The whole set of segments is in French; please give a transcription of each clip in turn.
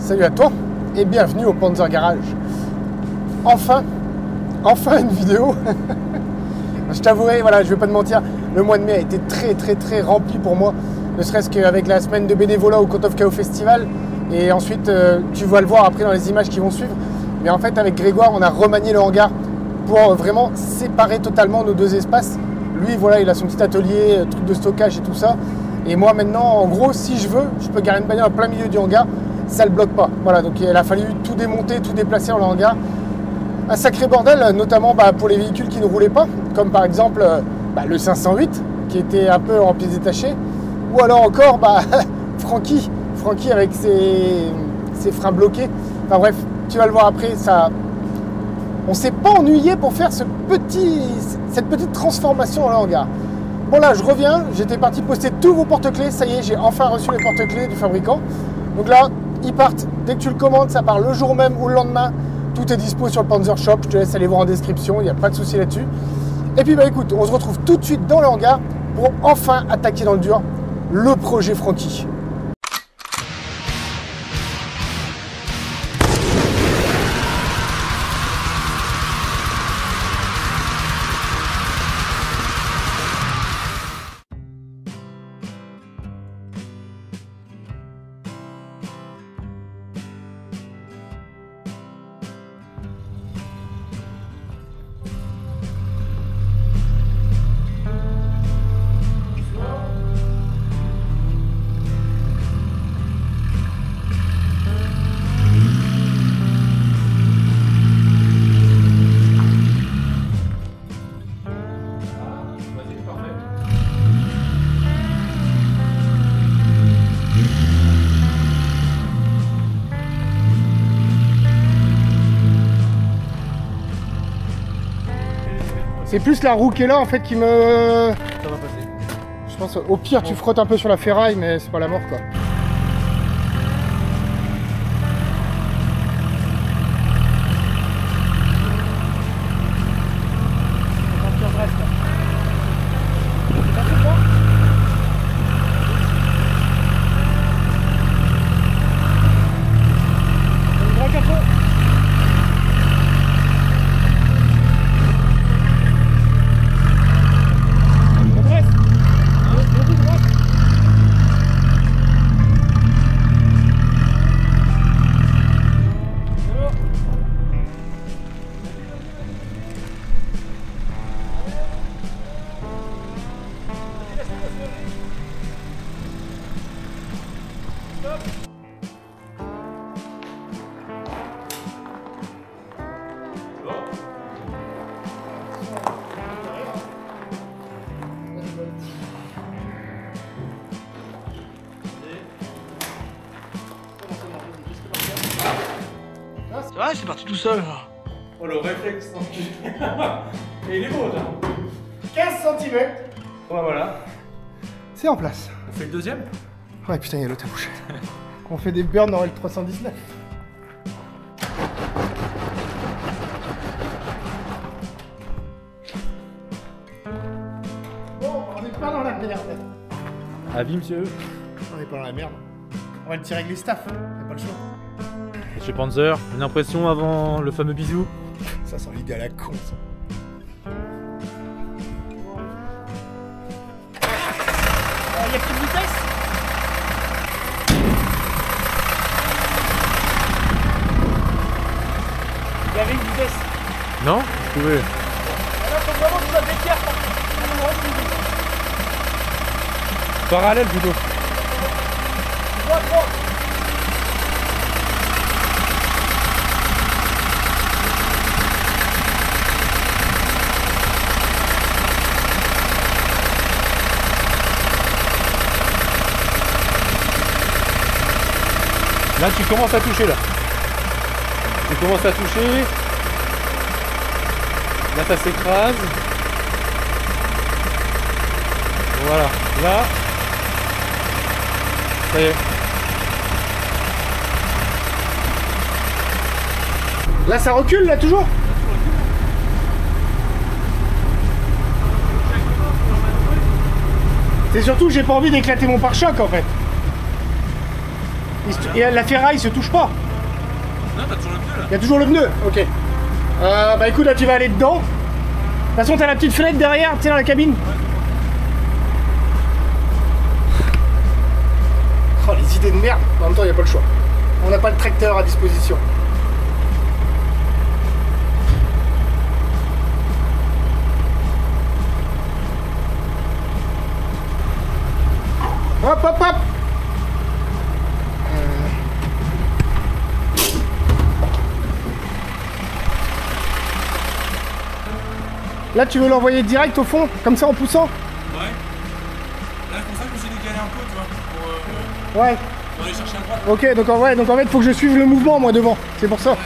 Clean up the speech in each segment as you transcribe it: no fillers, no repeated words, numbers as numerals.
Salut à toi et bienvenue au Panzer Garage. Enfin une vidéo. Je t'avouerai, voilà, je vais pas te mentir, le mois de mai a été très rempli pour moi, ne serait-ce qu'avec la semaine de bénévolat au Code of Chaos Festival, et ensuite tu vas le voir après dans les images qui vont suivre. Mais en fait, avec Grégoire, on a remanié le hangar pour vraiment séparer totalement nos deux espaces. Lui, voilà, il a son petit atelier, truc de stockage et tout ça. Et moi maintenant, en gros, si je veux, je peux garer une bagnole en plein milieu du hangar, ça ne le bloque pas. Voilà, donc il a fallu tout démonter, tout déplacer dans le hangar. Un sacré bordel, notamment pour les véhicules qui ne roulaient pas, comme par exemple le 508, qui était un peu en pièces détachées, ou alors encore Francky avec ses freins bloqués. Enfin bref, tu vas le voir après, ça... on s'est pas ennuyé pour faire cette petite transformation dans le hangar. Bon là, je reviens, j'étais parti poster tous vos porte-clés, ça y est, j'ai enfin reçu les porte-clés du fabricant. Donc là, ils partent, dès que tu le commandes, ça part le jour même ou le lendemain. Tout est dispo sur le Panzer Shop, je te laisse aller voir en description, il n'y a pas de souci là-dessus. Et puis écoute, on se retrouve tout de suite dans le hangar pour enfin attaquer dans le dur le projet Francky. C'est plus la roue qui est là en fait qui me... Ça va passer. Je pense au pire tu frottes un peu sur la ferraille mais c'est pas la mort quoi. Ouais, c'est parti tout seul. Oh le réflexe tranquille. Et il est beau là. 15 cm. Ouais voilà. C'est en place. On fait le deuxième. Ouais putain, il y a l'autre à bouche. On fait des burns en L319. Bon, on n'est pas dans la merde. Avis monsieur. On n'est pas dans la merde. On va le tirer avec les staffs, on n'a pas le choix. Monsieur Panzer, une impression avant le fameux bisou. Ça sent l'idée à la con ça. Il y a plus de vitesse. Il y avait une vitesse. Non vous pouvez. Alors faut vraiment que tu la déquières par contre. Parallèle plutôt. Droit. Là tu commences à toucher là. Tu commences à toucher. Là ça s'écrase. Voilà. Là. Ça y est. Là ça recule là toujours. C'est surtout que j'ai pas envie d'éclater mon pare-choc en fait. Et la ferraille se touche pas. Non, t'as toujours le pneu là. Il y a toujours le pneu, ok. Bah écoute, là tu vas aller dedans. De toute façon, t'as la petite fenêtre derrière, tu sais, dans la cabine. Oh, les idées de merde. En même temps, il n'y a pas le choix. On n'a pas le tracteur à disposition. Hop, hop, hop. Là, tu veux l'envoyer direct au fond, comme ça en poussant? Ouais. Là, c'est pour ça que je me suis décalé un peu, tu vois. Ouais. Pour aller chercher à droite. Ok, donc en fait, faut que je suive le mouvement, moi, devant. C'est pour ça. Ouais.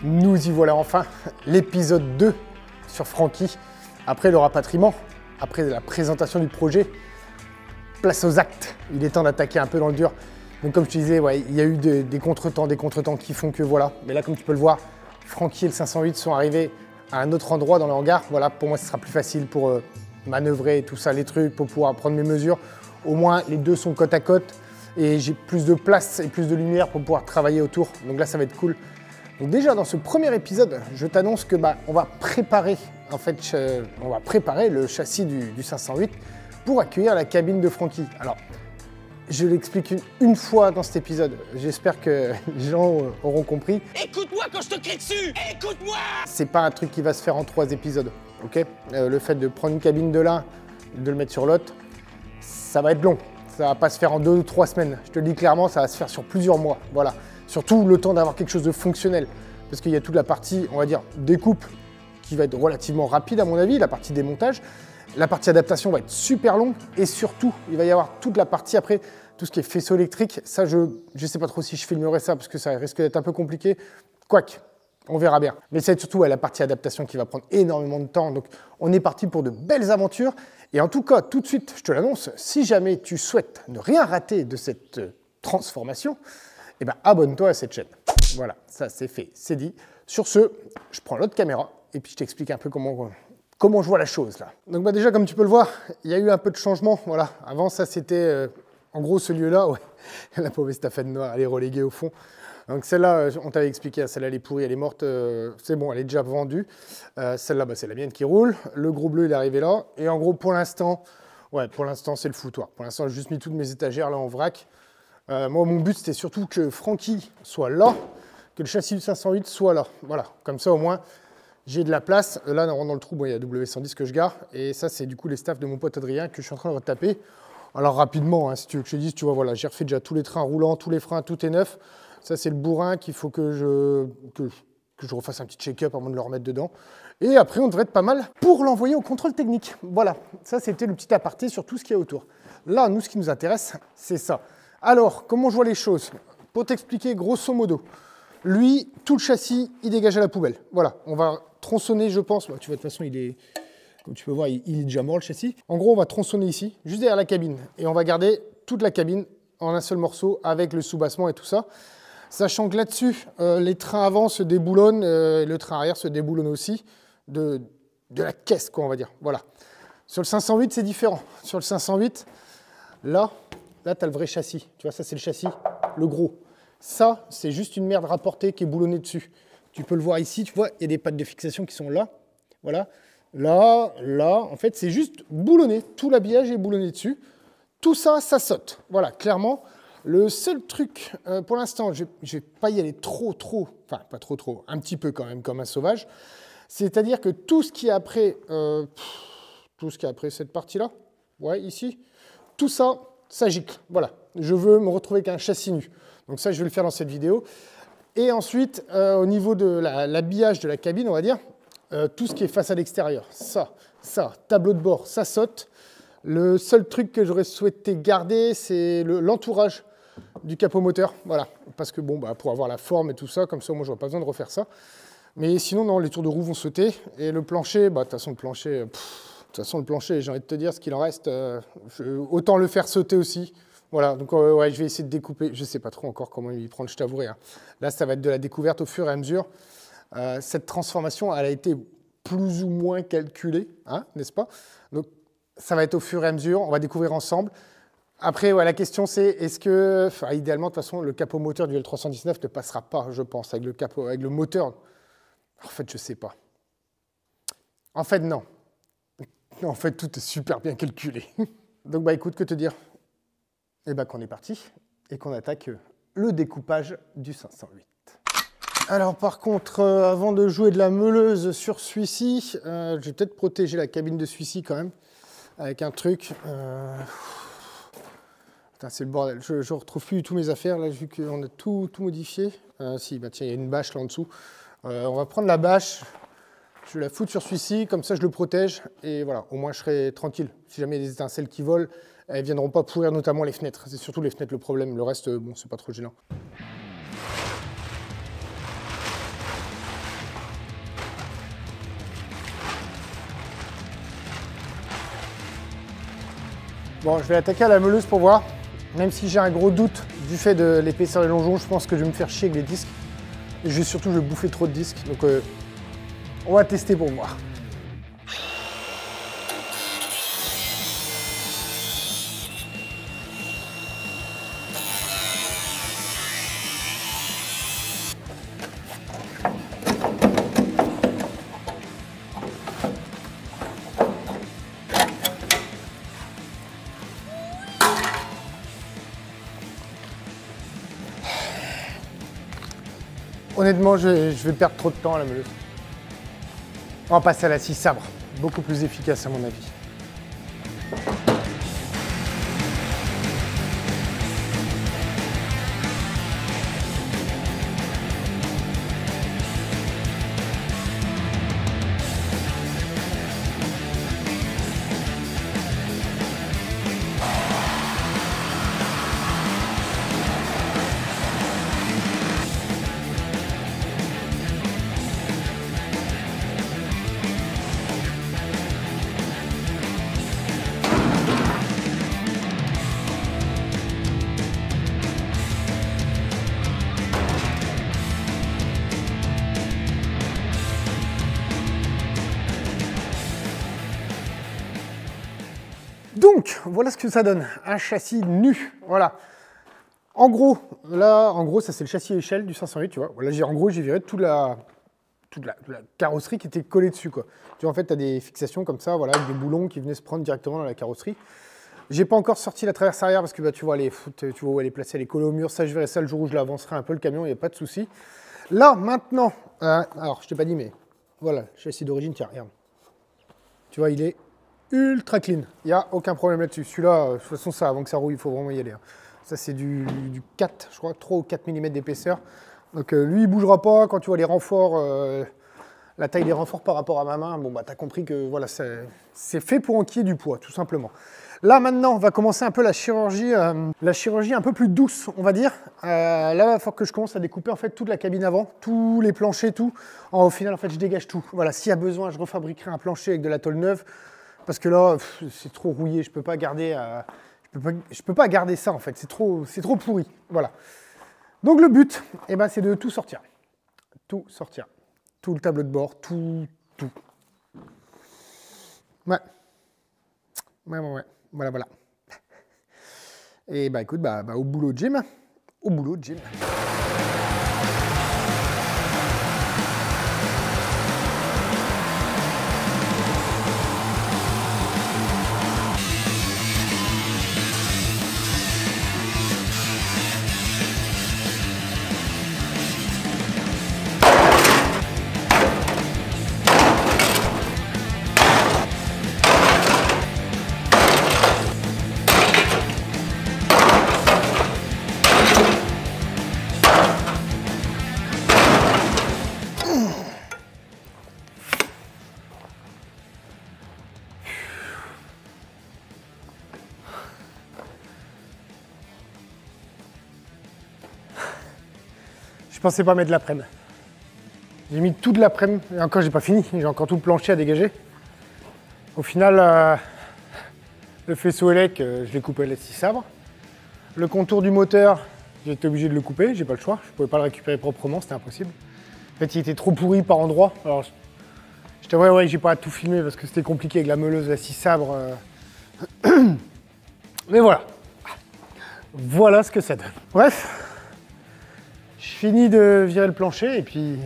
Nous y voilà enfin, l'épisode 2 sur Francky. Après le rapatriement, après la présentation du projet, place aux actes. Il est temps d'attaquer un peu dans le dur. Donc comme je te disais, ouais, il y a eu des contretemps qui font que voilà. Mais là, comme tu peux le voir, Francky et le 508 sont arrivés à un autre endroit dans le hangar. Voilà, pour moi, ce sera plus facile pour manœuvrer tout ça, les trucs, pour pouvoir prendre mes mesures. Au moins, les deux sont côte à côte et j'ai plus de place et plus de lumière pour pouvoir travailler autour. Donc là, ça va être cool. Donc déjà dans ce premier épisode, je t'annonce que on va préparer le châssis du 508 pour accueillir la cabine de Francky. Alors, je l'explique une fois dans cet épisode. J'espère que les gens auront compris. Écoute-moi quand je te crie dessus. Écoute-moi. C'est pas un truc qui va se faire en 3 épisodes, ok? Le fait de prendre une cabine de l'un, de le mettre sur l'autre, ça va être long. Ça va pas se faire en 2 ou 3 semaines. Je te le dis clairement, ça va se faire sur plusieurs mois. Voilà. Surtout le temps d'avoir quelque chose de fonctionnel. Parce qu'il y a toute la partie, on va dire, découpe qui va être relativement rapide à mon avis, la partie démontage. La partie adaptation va être super longue. Et surtout, il va y avoir toute la partie après, tout ce qui est faisceau électrique. Ça, je ne sais pas trop si je filmerai ça parce que ça risque d'être un peu compliqué. Quoique, on verra bien. Mais c'est surtout la partie adaptation qui va prendre énormément de temps. Donc, on est parti pour de belles aventures. Et en tout cas, tout de suite, je te l'annonce, si jamais tu souhaites ne rien rater de cette transformation, eh ben, abonne-toi à cette chaîne. Voilà, ça c'est fait, c'est dit. Sur ce, je prends l'autre caméra et puis je t'explique un peu comment je vois la chose là. Donc déjà, comme tu peux le voir, il y a eu un peu de changement. Voilà, avant ça c'était en gros ce lieu-là. Ouais. La pauvre estafette noire, elle est reléguée au fond. Donc celle-là, on t'avait expliqué, celle-là elle est pourrie, elle est morte. C'est bon, elle est déjà vendue. Celle-là, c'est la mienne qui roule. Le gros bleu, il est arrivé là. Et en gros, pour l'instant, c'est le foutoir. Pour l'instant, j'ai juste mis toutes mes étagères là en vrac. Moi, mon but, c'était surtout que Francky soit là, que le châssis du 508 soit là. Voilà, comme ça, au moins, j'ai de la place. Là, dans le trou, il y a W110 que je gare. Et ça, c'est du coup les staffs de mon pote Adrien que je suis en train de retaper. Alors, rapidement, hein, si tu veux que je te dise, tu vois, voilà, j'ai refait déjà tous les trains roulants, tous les freins, tout est neuf. Ça, c'est le bourrin qu'il faut que je refasse un petit check-up avant de le remettre dedans. Et après, on devrait être pas mal pour l'envoyer au contrôle technique. Voilà, ça, c'était le petit aparté sur tout ce qu'il y a autour. Là, nous, ce qui nous intéresse, c'est ça. Alors, comment je vois les choses? Pour t'expliquer grosso modo, lui, tout le châssis, il dégage à la poubelle. Voilà, on va tronçonner, je pense. Bah, tu vois, de toute façon, il est, comme tu peux voir, il est déjà mort le châssis. En gros, on va tronçonner ici, juste derrière la cabine. Et on va garder toute la cabine en un seul morceau avec le soubassement et tout ça. Sachant que là-dessus, les trains avant se déboulonnent, le train arrière se déboulonne aussi de la caisse, quoi, on va dire. Voilà. Sur le 508, c'est différent. Sur le 508, là tu as le vrai châssis. Tu vois, ça, c'est le châssis, le gros. Ça, c'est juste une merde rapportée qui est boulonnée dessus. Tu peux le voir ici, tu vois, il y a des pattes de fixation qui sont là. Voilà. Là, en fait, c'est juste boulonné. Tout l'habillage est boulonné dessus. Tout ça, ça saute. Voilà, clairement. Le seul truc, pour l'instant, je ne vais pas y aller trop, enfin, pas trop, un petit peu quand même, comme un sauvage. C'est-à-dire que tout ce qui est après, cette partie-là, ouais, ici, tout ça, ça gicle. Voilà, je veux me retrouver avec un châssis nu. Donc ça, je vais le faire dans cette vidéo. Et ensuite, au niveau de l'habillage de la cabine, on va dire, tout ce qui est face à l'extérieur, ça, tableau de bord, ça saute. Le seul truc que j'aurais souhaité garder, c'est l'entourage du capot moteur. Voilà, parce que bon, bah, pour avoir la forme et tout ça, comme ça, moi, je n'aurai pas besoin de refaire ça. Mais sinon, non, les tours de roue vont sauter. Et le plancher, bah, de toute façon, le plancher, j'ai envie de te dire, ce qu'il en reste, autant le faire sauter aussi. Voilà, donc ouais, je vais essayer de découper. Je ne sais pas trop encore comment y prendre, je t'avouerai. Hein. Là, ça va être de la découverte au fur et à mesure. Cette transformation, elle a été plus ou moins calculée, hein, n'est-ce pas? Donc, ça va être au fur et à mesure, on va découvrir ensemble. Après, ouais, la question c'est, est-ce que, enfin, idéalement, de toute façon, le capot moteur du L319 ne passera pas, je pense, avec le moteur. En fait, je ne sais pas. En fait, non. En fait, tout est super bien calculé. Donc, bah, écoute, que te dire? Eh ben, qu'on est parti et qu'on attaque le découpage du 508. Alors, par contre, avant de jouer de la meuleuse sur celui-ci, je vais peut-être protéger la cabine de celui-ci quand même, avec un truc. Putain, c'est le bordel. Je ne retrouve plus tous mes affaires, là, vu qu'on a tout modifié. Si, bah tiens, il y a une bâche là en dessous. On va prendre la bâche, je vais la foutre sur celui-ci, comme ça je le protège, et voilà, au moins je serai tranquille. Si jamais il y a des étincelles qui volent, elles ne viendront pas pourrir notamment les fenêtres. C'est surtout les fenêtres le problème, le reste, bon, c'est pas trop gênant. Bon, je vais attaquer à la meuleuse pour voir, même si j'ai un gros doute du fait de l'épaisseur des longeons, je pense que je vais me faire chier avec les disques. Et surtout, je vais bouffer trop de disques, donc on va tester pour voir. Honnêtement, je vais perdre trop de temps à la meuleuse. On va passer à la scie sabre, beaucoup plus efficace à mon avis. Donc, voilà ce que ça donne, un châssis nu, voilà. En gros, là, ça c'est le châssis échelle du 508, tu vois. Là, en gros, j'ai viré toute la carrosserie qui était collée dessus, quoi. Tu vois, en fait, tu as des fixations comme ça, voilà, avec des boulons qui venaient se prendre directement dans la carrosserie. J'ai pas encore sorti la traverse arrière parce que bah, tu vois où elle est placée, elle est collée au mur. Ça, je verrai ça le jour où je l'avancerai un peu le camion, il n'y a pas de souci. Là, maintenant, alors, je t'ai pas dit, mais voilà, châssis d'origine, tiens, regarde. Tu vois, il est ultra clean, il n'y a aucun problème là-dessus. Celui-là, de toute façon, ça, avant que ça rouille, il faut vraiment y aller. Hein. Ça, c'est du 4, je crois, 3 ou 4 mm d'épaisseur. Donc, lui, il ne bougera pas. Quand tu vois les renforts, la taille des renforts par rapport à ma main, bon, bah, tu as compris que voilà, c'est fait pour enquiller du poids, tout simplement. Là, maintenant, on va commencer un peu la chirurgie un peu plus douce, on va dire. Là, il va falloir que je commence à découper en fait toute la cabine avant, tous les planchers, tout. Au final, en fait, je dégage tout. Voilà, s'il y a besoin, je refabriquerai un plancher avec de la tôle neuve. Parce que là, c'est trop rouillé, je ne peux pas garder Je peux pas garder ça en fait, c'est trop pourri. Voilà. Donc le but, eh ben, c'est de tout sortir. Tout sortir. Tout le tableau de bord, tout. Ouais. Voilà. Et bah écoute, au boulot Jim. Au boulot Jim. Je pensais pas mettre l'après-midi. J'ai mis toute l'après-midi, et encore j'ai pas fini, j'ai encore tout le plancher à dégager. Au final, le faisceau élec, je l'ai coupé à la scie sabre. Le contour du moteur, j'ai été obligé de le couper, j'ai pas le choix, je pouvais pas le récupérer proprement, c'était impossible. En fait, il était trop pourri par endroits. Alors, je t'avoue, ouais, j'ai pas tout filmé parce que c'était compliqué avec la meuleuse, la scie sabre. Mais voilà. Voilà ce que ça donne. Bref. Je finis de virer le plancher et puis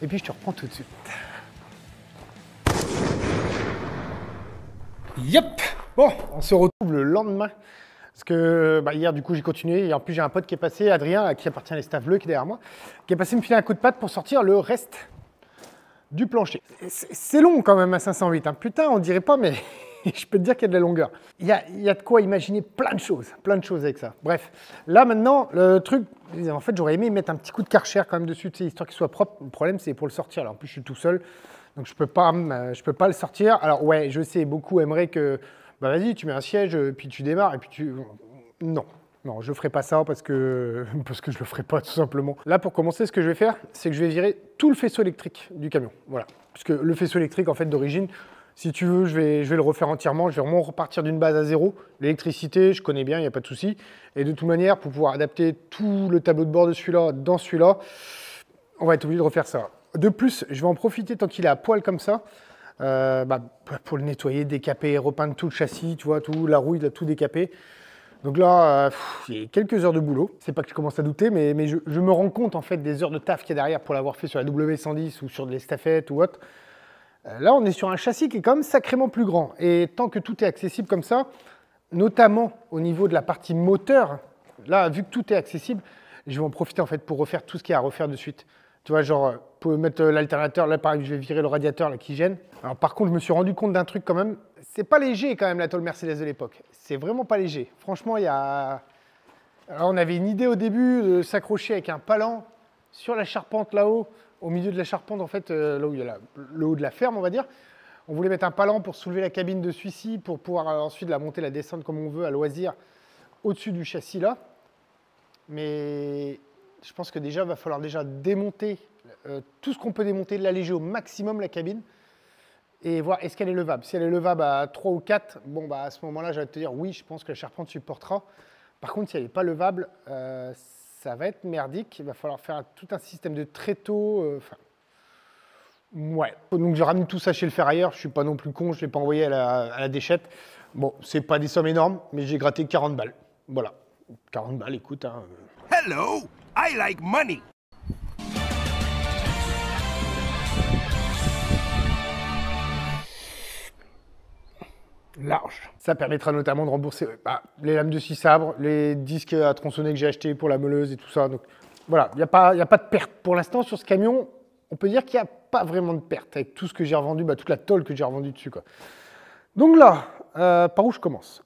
je te reprends tout de suite. Yep. Bon, on se retrouve le lendemain. Parce que hier, du coup, j'ai continué. Et en plus, j'ai un pote qui est passé, Adrien, qui appartient à l'Estaff Bleu, qui est derrière moi, qui est passé me filer un coup de patte pour sortir le reste du plancher. C'est long quand même à 508. Hein. Putain, on dirait pas, mais je peux te dire qu'il y a de la longueur. Il y a de quoi imaginer plein de choses avec ça. Bref, là maintenant, le truc, en fait, j'aurais aimé mettre un petit coup de Karcher quand même dessus, histoire qu'il soit propre. Le problème, c'est pour le sortir. Là, en plus, je suis tout seul, donc je peux pas le sortir. Alors ouais, je sais, beaucoup aimeraient que, bah vas-y, tu mets un siège, puis tu démarres, et puis tu... Non, je ferai pas ça parce que je le ferai pas tout simplement. Là, pour commencer, ce que je vais faire, c'est que je vais virer tout le faisceau électrique du camion. Voilà, parce que le faisceau électrique, en fait, d'origine, si tu veux, je vais le refaire entièrement. Je vais vraiment repartir d'une base à zéro. L'électricité, je connais bien, il n'y a pas de souci. Et de toute manière, pour pouvoir adapter tout le tableau de bord de celui-là dans celui-là, on va être obligé de refaire ça. De plus, je vais en profiter tant qu'il est à poil comme ça, pour le nettoyer, décaper, repeindre tout le châssis, tu vois, tout, la rouille, tout décaper. Donc là, il y a quelques heures de boulot. C'est pas que je commence à douter, mais je me rends compte en fait des heures de taf qu'il y a derrière pour l'avoir fait sur la W110 ou sur des estafettes ou autre. Là, on est sur un châssis qui est quand même sacrément plus grand. Et tant que tout est accessible comme ça, notamment au niveau de la partie moteur, là, vu que tout est accessible, je vais en profiter en fait pour refaire tout ce qu'il y a à refaire de suite. Tu vois, genre, pour mettre l'alternateur, là, pareil, je vais virer le radiateur là, qui gêne. Alors, par contre, je me suis rendu compte d'un truc quand même. C'est pas léger quand même la tôle Mercedes de l'époque. C'est vraiment pas léger. Franchement, il y a... Alors, on avait une idée au début de s'accrocher avec un palan sur la charpente là-haut. Au milieu de la charpente, en fait, là où il y a le haut de la ferme, on va dire. On voulait mettre un palan pour soulever la cabine de celui-ci, pour pouvoir ensuite la monter, la descendre comme on veut, à loisir, au-dessus du châssis là. Mais je pense que déjà, il va falloir déjà démonter tout ce qu'on peut démonter, l'alléger au maximum la cabine, et voir est-ce qu'elle est levable. Si elle est levable à 3 ou 4, bon, bah, à ce moment-là, j'allais te dire oui, je pense que la charpente supportera. Par contre, si elle n'est pas levable, ça va être merdique. Il va falloir faire tout un système de tréteaux. Ouais. Donc, je ramène tout ça chez le ferrailleur. Je ne suis pas non plus con, je ne l'ai pas envoyé à la déchette. Bon, ce n'est pas des sommes énormes, mais j'ai gratté 40 balles. Voilà. 40 balles, écoute. Hein. Hello, I like money. Large. Ça permettra notamment de rembourser les lames de scie sabre, les disques à tronçonner que j'ai achetés pour la meuleuse et tout ça. Donc voilà, il n'y a pas de perte. Pour l'instant, sur ce camion, on peut dire qu'il n'y a pas vraiment de perte avec tout ce que j'ai revendu, toute la tôle que j'ai revendue dessus, quoi. Donc là, par où je commence?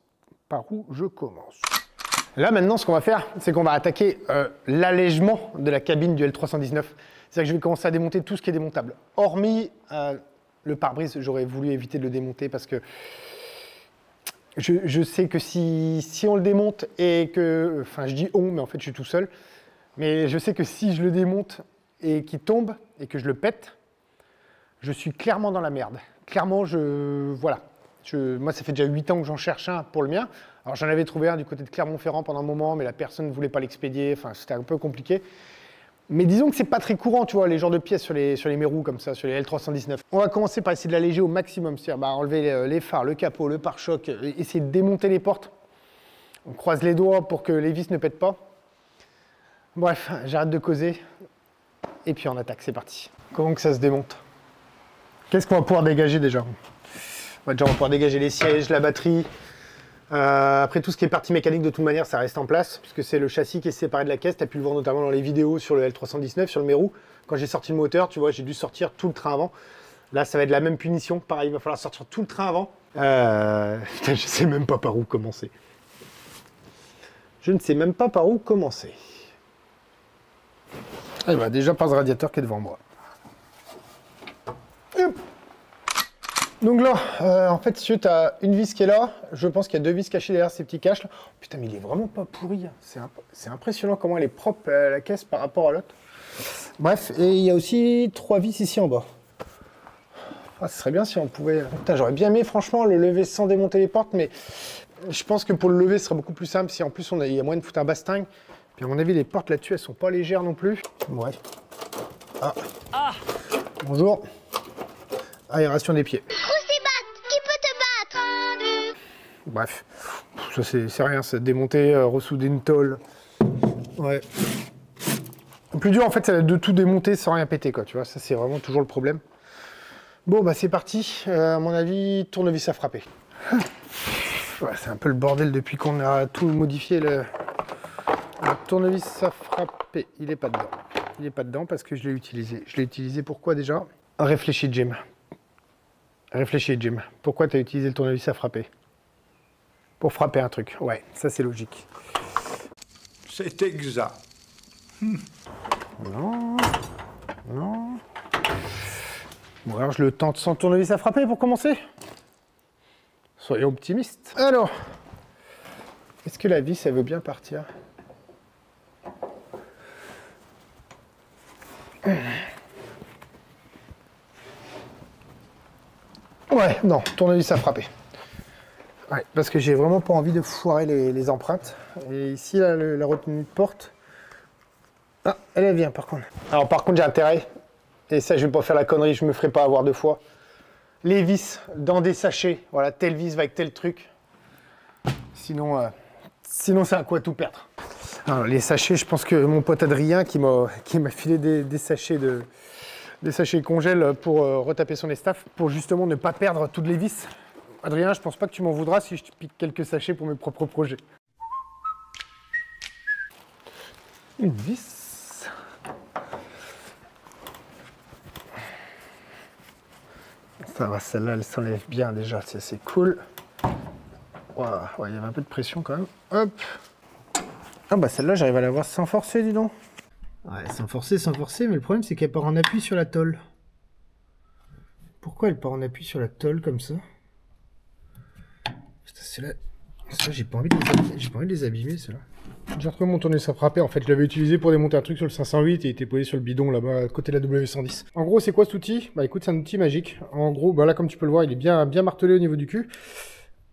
Là, maintenant, ce qu'on va faire, c'est qu'on va attaquer l'allègement de la cabine du L319. C'est-à-dire que je vais commencer à démonter tout ce qui est démontable. Hormis le pare-brise, j'aurais voulu éviter de le démonter parce que je sais que si on le démonte et que... Enfin, je dis on, mais en fait, je suis tout seul. Mais je sais que si je le démonte et qu'il tombe et que je le pète, je suis clairement dans la merde. Clairement, voilà. Moi, ça fait déjà 8 ans que j'en cherche un pour le mien. Alors j'en avais trouvé un du côté de Clermont-Ferrand pendant un moment, mais la personne ne voulait pas l'expédier, enfin c'était un peu compliqué. Mais disons que c'est pas très courant, tu vois, les genres de pièces sur les mérous comme ça, sur les L319. On va commencer par essayer de l'alléger au maximum, c'est-à-dire enlever les phares, le capot, le pare-choc, essayer de démonter les portes. On croise les doigts pour que les vis ne pètent pas. Bref, j'arrête de causer. Et puis on attaque, c'est parti. Comment que ça se démonte? Qu'est-ce qu'on va pouvoir dégager déjà? On va pouvoir dégager les sièges, la batterie. Après tout ce qui est partie mécanique, de toute manière, ça reste en place, puisque c'est le châssis qui est séparé de la caisse. Tu as pu le voir notamment dans les vidéos sur le L319, sur le Mérou. Quand j'ai sorti le moteur, tu vois, j'ai dû sortir tout le train avant. Là, ça va être la même punition. Pareil, il va falloir sortir tout le train avant. Putain, je sais même pas par où commencer. Je ne sais même pas par où commencer. Et bah, déjà par ce radiateur qui est devant moi. Hop. Donc là, en fait, si tu as une vis qui est là, je pense qu'il y a 2 vis cachées derrière ces petits caches là. Putain, mais il est vraiment pas pourri. Hein. C'est impressionnant comment elle est propre la caisse par rapport à l'autre. Bref, et il y a aussi 3 vis ici en bas. Ah, ce serait bien si on pouvait... Putain, j'aurais bien aimé franchement le lever sans démonter les portes, mais je pense que pour le lever, ce serait beaucoup plus simple si en plus il y a moyen de foutre un basting. Puis à mon avis, les portes là-dessus, elles sont pas légères non plus. Ouais. Ah. Bonjour. Aération des pieds. Qui peut te battre? Bref, ça c'est rien, c'est démonter, ressouder une tôle. Ouais. Le plus dur en fait, c'est de tout démonter sans rien péter, quoi, tu vois, ça c'est vraiment toujours le problème. Bon bah c'est parti, à mon avis, tournevis à frapper. Ouais, c'est un peu le bordel depuis qu'on a tout modifié. Le tournevis à frapper, il est pas dedans. Il est pas dedans parce que je l'ai utilisé. Je l'ai utilisé pourquoi déjà? Réfléchis Jim. Réfléchis Jim. Pourquoi tu as utilisé le tournevis à frapper? Pour frapper un truc. Ouais, ça c'est logique. C'est exact. Non. Non. Bon alors je le tente sans tournevis à frapper pour commencer. Soyons optimistes. Alors, est-ce que la vis elle veut bien partir? Ouais, non, tournevis à frapper. Ouais, parce que j'ai vraiment pas envie de foirer les empreintes. Et ici, là, la retenue de porte. Ah, elle vient par contre. Alors par contre, j'ai intérêt, et ça, je vais pas faire la connerie, je me ferai pas avoir 2 fois. Les vis dans des sachets. Voilà, telle vis va avec tel truc. Sinon, c'est un coup à tout perdre. Alors, les sachets, je pense que mon pote Adrien qui m'a filé des sachets des sachets congèle pour retaper son estaff, pour justement ne pas perdre toutes les vis. Adrien, je pense pas que tu m'en voudras si je te pique quelques sachets pour mes propres projets. Une vis. Ça va, celle-là, elle s'enlève bien déjà, c'est cool. Wow, ouais, il y avait un peu de pression quand même. Hop. Ah bah celle-là, j'arrive à la voir sans forcer, dis donc. Ouais, sans forcer, mais le problème c'est qu'elle part en appui sur la tôle. Pourquoi elle part en appui sur la tôle comme ça? Putain, celle-là, ça j'ai pas envie de les abîmer, celle-là. J'ai retrouvé mon tournevis à frapper, en fait je l'avais utilisé pour démonter un truc sur le 508 et il était posé sur le bidon là-bas à côté de la W110. En gros c'est quoi cet outil? Bah écoute, c'est un outil magique. En gros, bah là comme tu peux le voir, il est bien martelé au niveau du cul.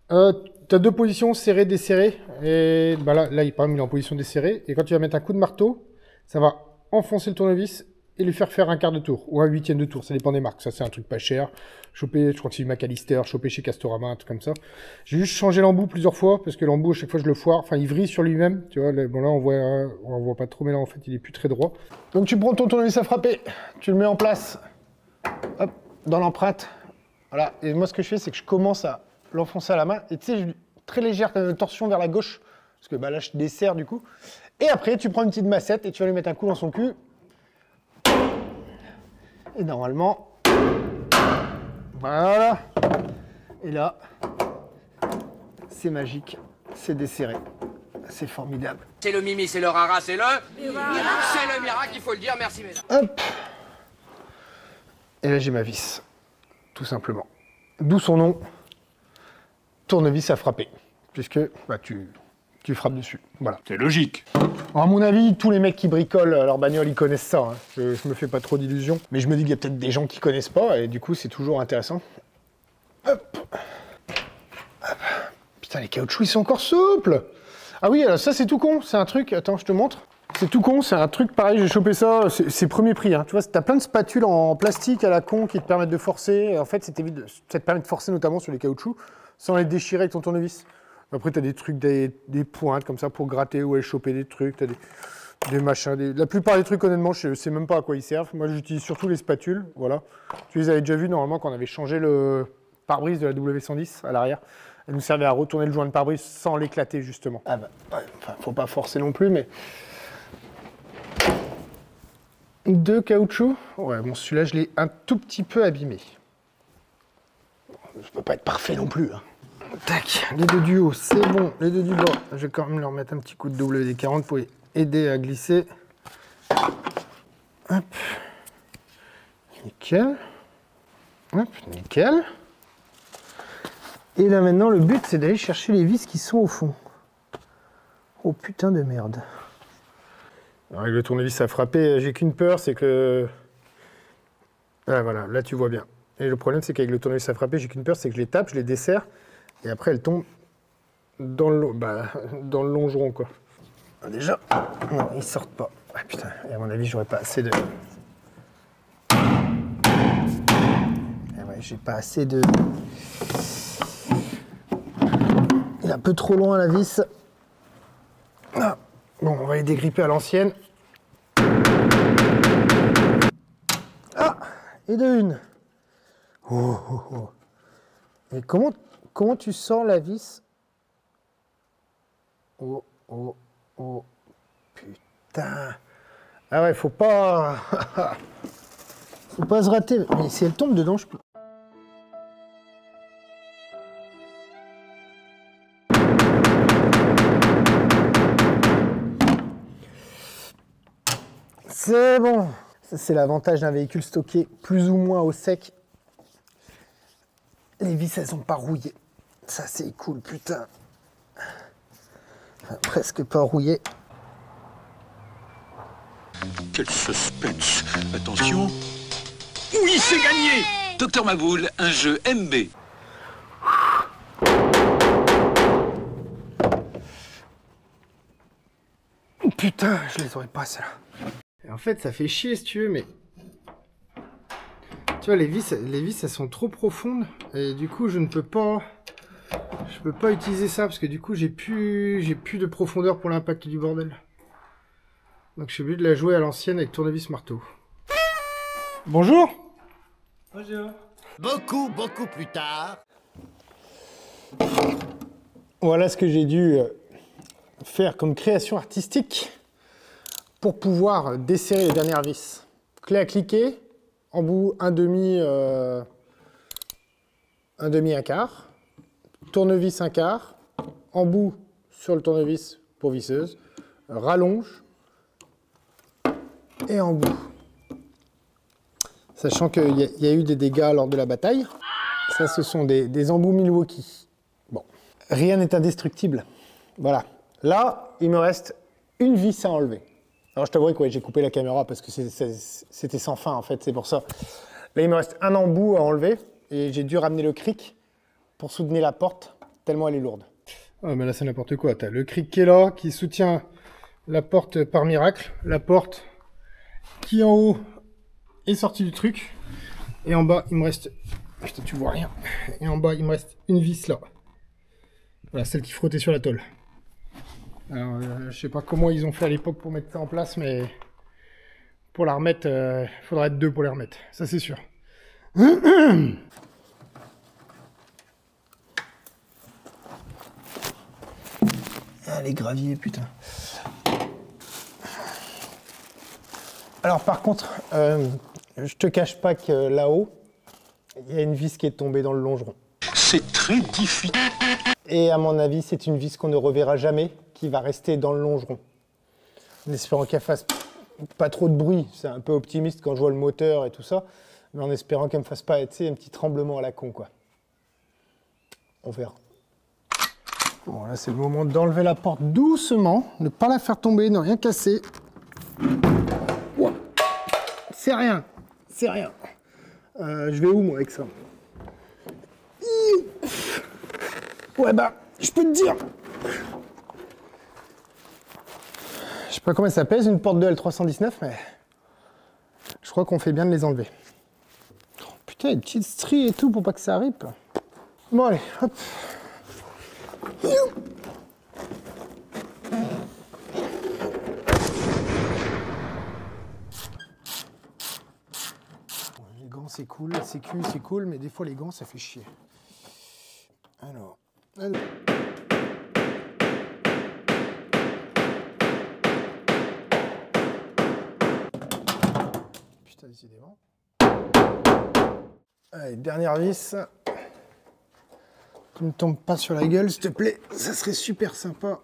T'as 2 positions, serré, desserré, et bah là il est en position desserrée, et quand tu vas mettre un coup de marteau, ça va enfoncer le tournevis et lui faire un quart de tour, ou un 1/8 de tour, ça dépend des marques, ça c'est un truc pas cher, chopé, je crois que c'est du McAllister, chopé chez Castorama, un truc comme ça. J'ai juste changé l'embout plusieurs fois, parce que l'embout à chaque fois je le foire, enfin il vrille sur lui-même, tu vois, là, bon là on voit pas trop, mais là en fait il est plus très droit. Donc tu prends ton tournevis à frapper, tu le mets en place, hop, dans l'empreinte, voilà, et moi ce que je fais c'est que je commence à l'enfoncer à la main, et tu sais, très légère torsion vers la gauche, parce que bah, là je desserre du coup, et après tu prends une petite massette et tu vas lui mettre un coup dans son cul, et normalement, voilà, et là, c'est magique, c'est desserré, c'est formidable. C'est le mimi, c'est le rara, c'est le miracle, il faut le dire, merci mesdames. Hop, et là j'ai ma vis, tout simplement, d'où son nom. Tournevis à frapper, puisque bah, tu frappes dessus. Voilà. C'est logique. Alors, à mon avis, tous les mecs qui bricolent leur bagnole, ils connaissent ça. Hein. Je me fais pas trop d'illusions. Mais je me dis qu'il y a peut-être des gens qui connaissent pas, et du coup, c'est toujours intéressant. Hop. Hop. Putain, les caoutchoucs, ils sont encore souples. Ah oui, alors ça, c'est tout con. C'est un truc... Attends, je te montre. C'est tout con, c'est un truc pareil, j'ai chopé ça, c'est premier prix. Hein. Tu vois, t'as plein de spatules en plastique à la con qui te permettent de forcer. En fait, ça te permet de forcer notamment sur les caoutchoucs sans les déchirer avec ton tournevis. Après, t'as des trucs, des pointes comme ça pour gratter ou aller choper des trucs. T'as des machins. La plupart des trucs, honnêtement, je sais même pas à quoi ils servent. Moi, j'utilise surtout les spatules. Voilà. Tu les avais déjà vus normalement quand on avait changé le pare-brise de la W110 à l'arrière. Elle nous servait à retourner le joint de pare-brise sans l'éclater, justement. Ah bah, ouais, enfin, faut pas forcer non plus, mais. 2 caoutchoucs. Ouais, bon, celui-là, je l'ai un tout petit peu abîmé. Je peux pas être parfait non plus. Hein. Tac, les deux du haut, c'est bon. Les deux du bas, je vais quand même leur mettre un petit coup de WD-40 pour les aider à glisser. Hop. Nickel. Hop, nickel. Et là, maintenant, le but, c'est d'aller chercher les vis qui sont au fond. Oh, putain de merde. Avec le tournevis à frapper, j'ai qu'une peur, c'est que... Ah, voilà, là tu vois bien. Et le problème, c'est qu'avec le tournevis à frapper, j'ai qu'une peur, c'est que je les tape, je les desserre, et après elles tombent dans le, dans le longeron, quoi. Déjà, non, ils sortent pas. Ah putain, et à mon avis, j'aurais pas assez de... Ah ouais, j'ai pas assez de... Il est un peu trop loin, la vis. Ah. Bon, on va les dégripper à l'ancienne. Ah, et de une. Oh, oh, oh. Et comment tu sors la vis? Oh, oh, oh. Putain. Ah ouais, faut pas... faut pas se rater. Mais si elle tombe dedans, je peux... C'est bon. C'est l'avantage d'un véhicule stocké plus ou moins au sec. Les vis, elles sont pas rouillées. Ça, c'est cool, putain. Enfin, presque pas rouillées. Quel suspense. Attention. Oui, c'est gagné. Docteur Maboul, un jeu MB. Putain, je les aurais pas, celles-là. En fait, ça fait chier si tu veux, mais... Tu vois, les vis, elles sont trop profondes. Et du coup, je peux pas utiliser ça, parce que du coup, j'ai plus de profondeur pour l'impact du bordel. Donc, je suis obligé de la jouer à l'ancienne avec tournevis marteau. Bonjour. Bonjour. Beaucoup plus tard. Voilà ce que j'ai dû faire comme création artistique pour pouvoir desserrer les dernières vis. Clé à cliquer, embout un demi, un quart, tournevis un quart, embout sur le tournevis pour visseuse, rallonge et embout. Sachant qu'il y a eu des dégâts lors de la bataille. Ça, ce sont des embouts Milwaukee. Bon, rien n'est indestructible. Voilà. Là, il me reste une vis à enlever. Alors, je t'avoue que ouais, j'ai coupé la caméra parce que c'était sans fin, en fait, c'est pour ça. Là, il me reste un embout à enlever et j'ai dû ramener le cric pour soutenir la porte, tellement elle est lourde. Ah, mais là, c'est n'importe quoi. T'as le cric qui est là, qui soutient la porte par miracle. La porte qui, en haut, est sortie du truc. Et en bas, il me reste... Putain, tu vois rien. Et en bas, il me reste une vis là. Voilà, celle qui frottait sur la tôle. Alors, je sais pas comment ils ont fait à l'époque pour mettre ça en place, mais pour la remettre, il faudra être deux pour les remettre. Ça, c'est sûr. Ah, les graviers, putain. Alors, par contre, je te cache pas que là-haut, il y a une vis qui est tombée dans le longeron. C'est très difficile. Et à mon avis, c'est une vis qu'on ne reverra jamais, qui va rester dans le longeron. En espérant qu'elle fasse pas trop de bruit. C'est un peu optimiste quand je vois le moteur et tout ça. Mais en espérant qu'elle me fasse pas, tu sais, un petit tremblement à la con, quoi. On verra. Bon, là, c'est le moment d'enlever la porte doucement, ne pas la faire tomber, ne rien casser. Wow. C'est rien, c'est rien. Je vais où, moi, avec ça? Ouais, bah, je peux te dire. Je sais pas combien ça pèse une porte de L319, mais je crois qu'on fait bien de les enlever. Oh, putain, une petite strie et tout pour pas que ça rippe. Bon allez, hop. Les gants c'est cool, la sécu c'est cool, mais des fois les gants ça fait chier. Alors. Putain, décidément. Allez, dernière vis. Tu ne me tombes pas sur la gueule, s'il te plaît. Ça serait super sympa.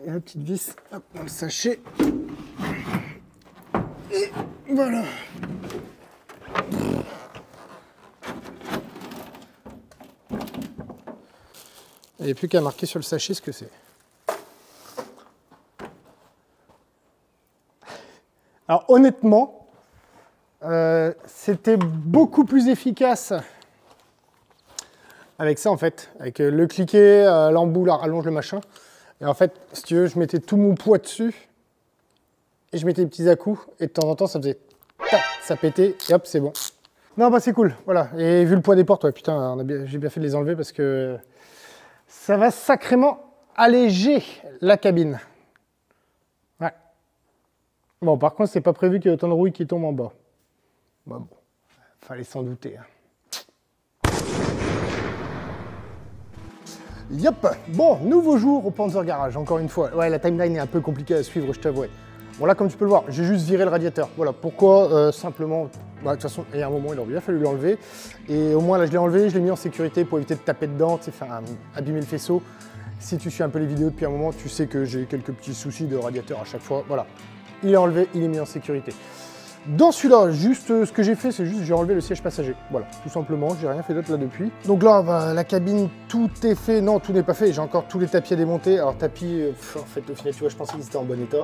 Et la petite vis, hop, dans le sachet. Et voilà. Il n'y a plus qu'à marquer sur le sachet ce que c'est. Alors honnêtement, c'était beaucoup plus efficace avec ça en fait, avec le cliquet, l'embout, la rallonge, le machin. Et en fait, si tu veux, je mettais tout mon poids dessus et je mettais des petits à-coups et de temps en temps ça faisait tac, ça pétait et hop, c'est bon. Non, bah c'est cool, voilà. Et vu le poids des portes, ouais, putain, j'ai bien fait de les enlever parce que ça va sacrément alléger la cabine. Ouais. Bon, par contre, c'est pas prévu qu'il y ait autant de rouille qui tombe en bas. Bah bon, fallait s'en douter. Hein. Yep. Bon, nouveau jour au Panzer Garage, encore une fois. Ouais, la timeline est un peu compliquée à suivre, je t'avouerai. Bon, là, comme tu peux le voir, j'ai juste viré le radiateur. Voilà, pourquoi simplement... Bah, de toute façon, il y a un moment, il aurait bien fallu l'enlever. Et au moins, là, je l'ai enlevé, je l'ai mis en sécurité pour éviter de taper dedans, enfin, abîmer le faisceau. Si tu suis un peu les vidéos depuis un moment, tu sais que j'ai quelques petits soucis de radiateur à chaque fois. Voilà, il est enlevé, il est mis en sécurité. Dans celui-là, juste ce que j'ai fait, c'est juste j'ai enlevé le siège passager. Voilà, tout simplement, j'ai rien fait d'autre là depuis. Donc là, bah, la cabine, tout est fait. Non, tout n'est pas fait. J'ai encore tous les tapis à démonter. Alors tapis, en fait, au final, tu vois, je pensais qu'ils étaient en bon état.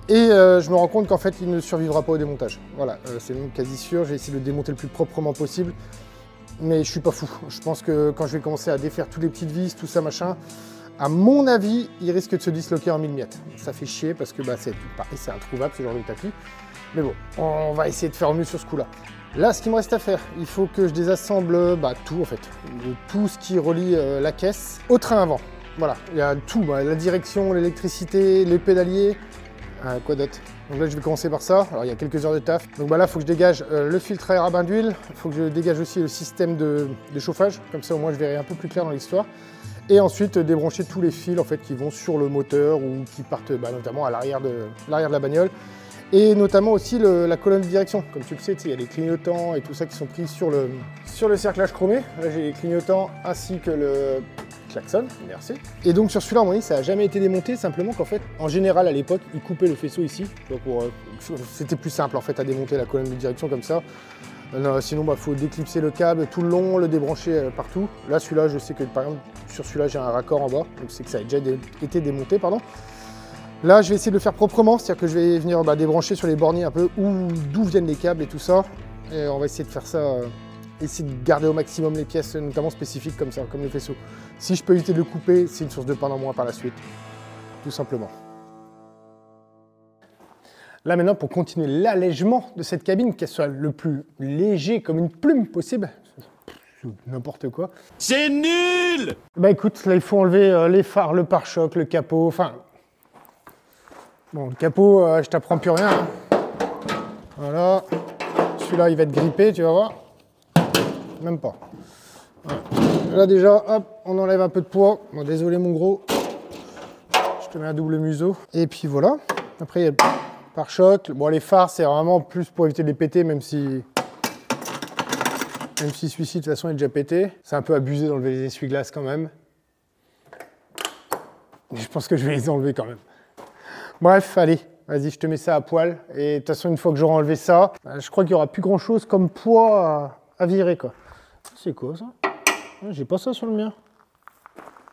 Et je me rends compte qu'en fait, il ne survivra pas au démontage. Voilà, c'est même quasi sûr. J'ai essayé de le démonter le plus proprement possible. Mais je suis pas fou. Je pense que quand je vais commencer à défaire toutes les petites vis, tout ça, machin, à mon avis, il risque de se disloquer en 1000 miettes. Ça fait chier parce que bah, c'est introuvable ce genre de tapis. Mais bon, on va essayer de faire mieux sur ce coup-là. Là, ce qu'il me reste à faire, il faut que je désassemble tout en fait. Tout ce qui relie la caisse au train avant. Voilà, il y a tout, bah, la direction, l'électricité, les pédaliers. Quoi d'autre? Donc là, je vais commencer par ça. Alors, il y a quelques heures de taf. Donc bah, là, il faut que je dégage le filtre à air à bain d'huile. Il faut que je dégage aussi le système de chauffage. Comme ça, au moins, je verrai un peu plus clair dans l'histoire. Et ensuite, débrancher tous les fils en fait, qui vont sur le moteur ou qui partent bah, notamment à l'arrière de la bagnole. Et notamment aussi la colonne de direction. Comme tu le sais, il y a les clignotants et tout ça qui sont pris sur le cerclage chromé. Là, j'ai les clignotants ainsi que le klaxon, merci. Et donc sur celui-là, à mon avis, ça n'a jamais été démonté, simplement qu'en fait, en général, à l'époque, ils coupaient le faisceau ici. C'était plus simple en fait à démonter la colonne de direction comme ça. Sinon, bah, faut déclipser le câble tout le long, le débrancher partout. Là, celui-là, je sais que par exemple, sur celui-là, j'ai un raccord en bas, donc c'est que ça a déjà été démonté, pardon. Là, je vais essayer de le faire proprement, c'est-à-dire que je vais venir débrancher sur les borniers un peu d'où viennent les câbles et tout ça. Et on va essayer de faire ça, essayer de garder au maximum les pièces, notamment spécifiques comme ça, comme le faisceau. Si je peux éviter de le couper, c'est une source de pain en moins par la suite, tout simplement. Là maintenant, pour continuer l'allègement de cette cabine, qu'elle soit le plus léger comme une plume possible, n'importe quoi. C'est nul! Bah écoute, là il faut enlever les phares, le pare-choc, le capot, enfin... Bon, le capot, je t'apprends plus rien. Hein. Voilà. Celui-là, il va être grippé, tu vas voir. Même pas. Voilà. Là déjà, hop, on enlève un peu de poids. Bon, désolé mon gros. Je te mets un double museau. Et puis voilà. Après, il y a le pare-choc. Bon, les phares, c'est vraiment plus pour éviter de les péter, même si celui-ci, de toute façon, est déjà pété. C'est un peu abusé d'enlever les essuie-glaces quand même. Mais je pense que je vais les enlever quand même. Bref, allez, vas-y, je te mets ça à poil. Et de toute façon, une fois que j'aurai enlevé ça, je crois qu'il n'y aura plus grand-chose comme poids à virer, quoi. C'est quoi, ça? J'ai pas ça sur le mien.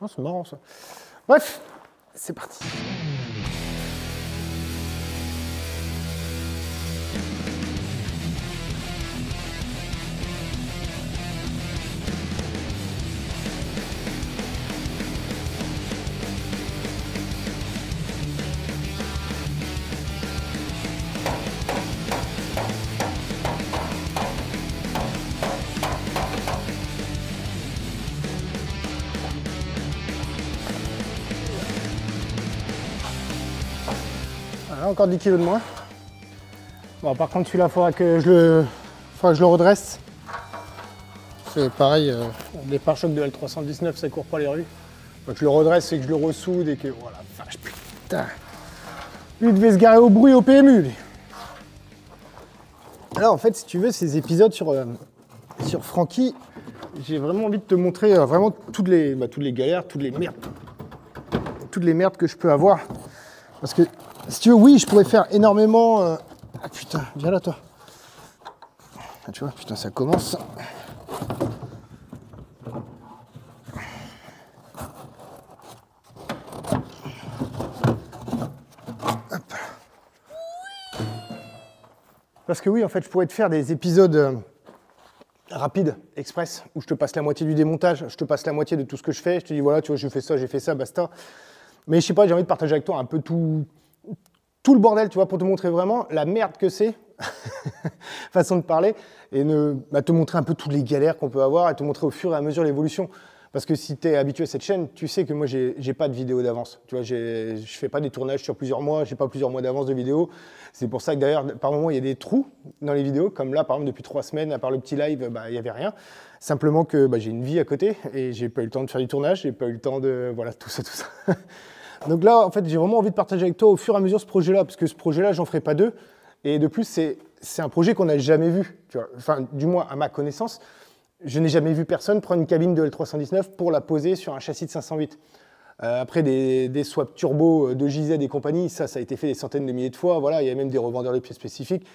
Oh, c'est marrant, ça. Bref, c'est parti. Voilà, encore 10 kg de moins. Bon, par contre, celui-là, il faudra que je le redresse. C'est pareil, les pare-chocs de L319, ça court pas les rues. Faut que je le redresse et que je le ressoude et que... Voilà, vache, putain. Lui, il devait se garer au bruit au PMU, lui. Là, en fait, si tu veux, ces épisodes sur Francky, j'ai vraiment envie de te montrer vraiment toutes les galères, toutes les merdes que je peux avoir. Parce que, si tu veux, oui, je pourrais faire énormément... Ah putain, viens là, toi. Ah, tu vois, putain, ça commence. Hop. Parce que oui, en fait, je pourrais te faire des épisodes rapides, express, où je te passe la moitié du démontage, je te passe la moitié de tout ce que je fais, je te dis, voilà, tu vois, j'ai fait ça, basta. Mais je sais pas, j'ai envie de partager avec toi un peu tout le bordel, tu vois, pour te montrer vraiment la merde que c'est, façon de parler, et te montrer un peu toutes les galères qu'on peut avoir, et te montrer au fur et à mesure l'évolution. Parce que si tu es habitué à cette chaîne, tu sais que moi, j'ai pas de vidéo d'avance. Tu vois, je fais pas des tournages sur plusieurs mois, j'ai pas plusieurs mois d'avance de vidéos. C'est pour ça que d'ailleurs, par moments, il y a des trous dans les vidéos, comme là, par exemple, depuis 3 semaines, à part le petit live, il n'y avait rien. Simplement que j'ai une vie à côté, et j'ai pas eu le temps de faire du tournage, j'ai pas eu le temps de... Voilà, tout ça. Donc là, en fait, j'ai vraiment envie de partager avec toi au fur et à mesure ce projet-là, parce que ce projet-là, j'en ferai pas deux. Et de plus, c'est un projet qu'on n'a jamais vu, tu vois. Enfin, du moins, à ma connaissance, je n'ai jamais vu personne prendre une cabine de L319 pour la poser sur un châssis de 508. Après, des swaps turbo de JZ et compagnie, ça a été fait des centaines de milliers de fois. Voilà, il y a même des revendeurs de pièces spécifiques.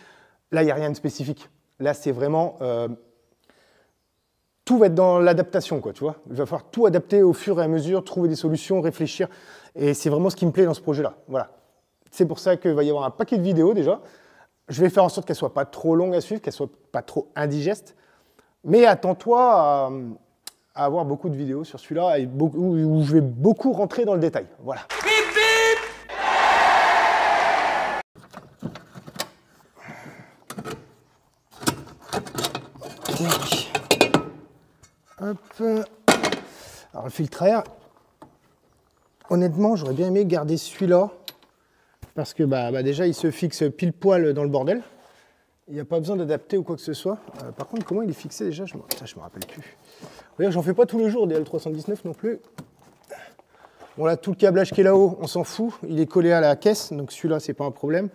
Là, il n'y a rien de spécifique. Là, c'est vraiment... tout va être dans l'adaptation, quoi, tu vois. Il va falloir tout adapter au fur et à mesure, trouver des solutions, réfléchir. Et c'est vraiment ce qui me plaît dans ce projet-là. Voilà. C'est pour ça qu'il va y avoir un paquet de vidéos, déjà. Je vais faire en sorte qu'elles ne soient pas trop longues à suivre, qu'elles ne soient pas trop indigestes. Mais attends-toi à avoir beaucoup de vidéos sur celui-là, où je vais beaucoup rentrer dans le détail. Voilà. Bip, bip. Hop. Alors le filtre à air, honnêtement, j'aurais bien aimé garder celui-là, parce que déjà, il se fixe pile poil dans le bordel. Il n'y a pas besoin d'adapter ou quoi que ce soit. Par contre, comment il est fixé déjà? Je me rappelle plus. Regarde, j'en fais pas tous les jours des L319 non plus. Bon là, tout le câblage qui est là-haut, on s'en fout. Il est collé à la caisse, donc celui-là, c'est pas un problème.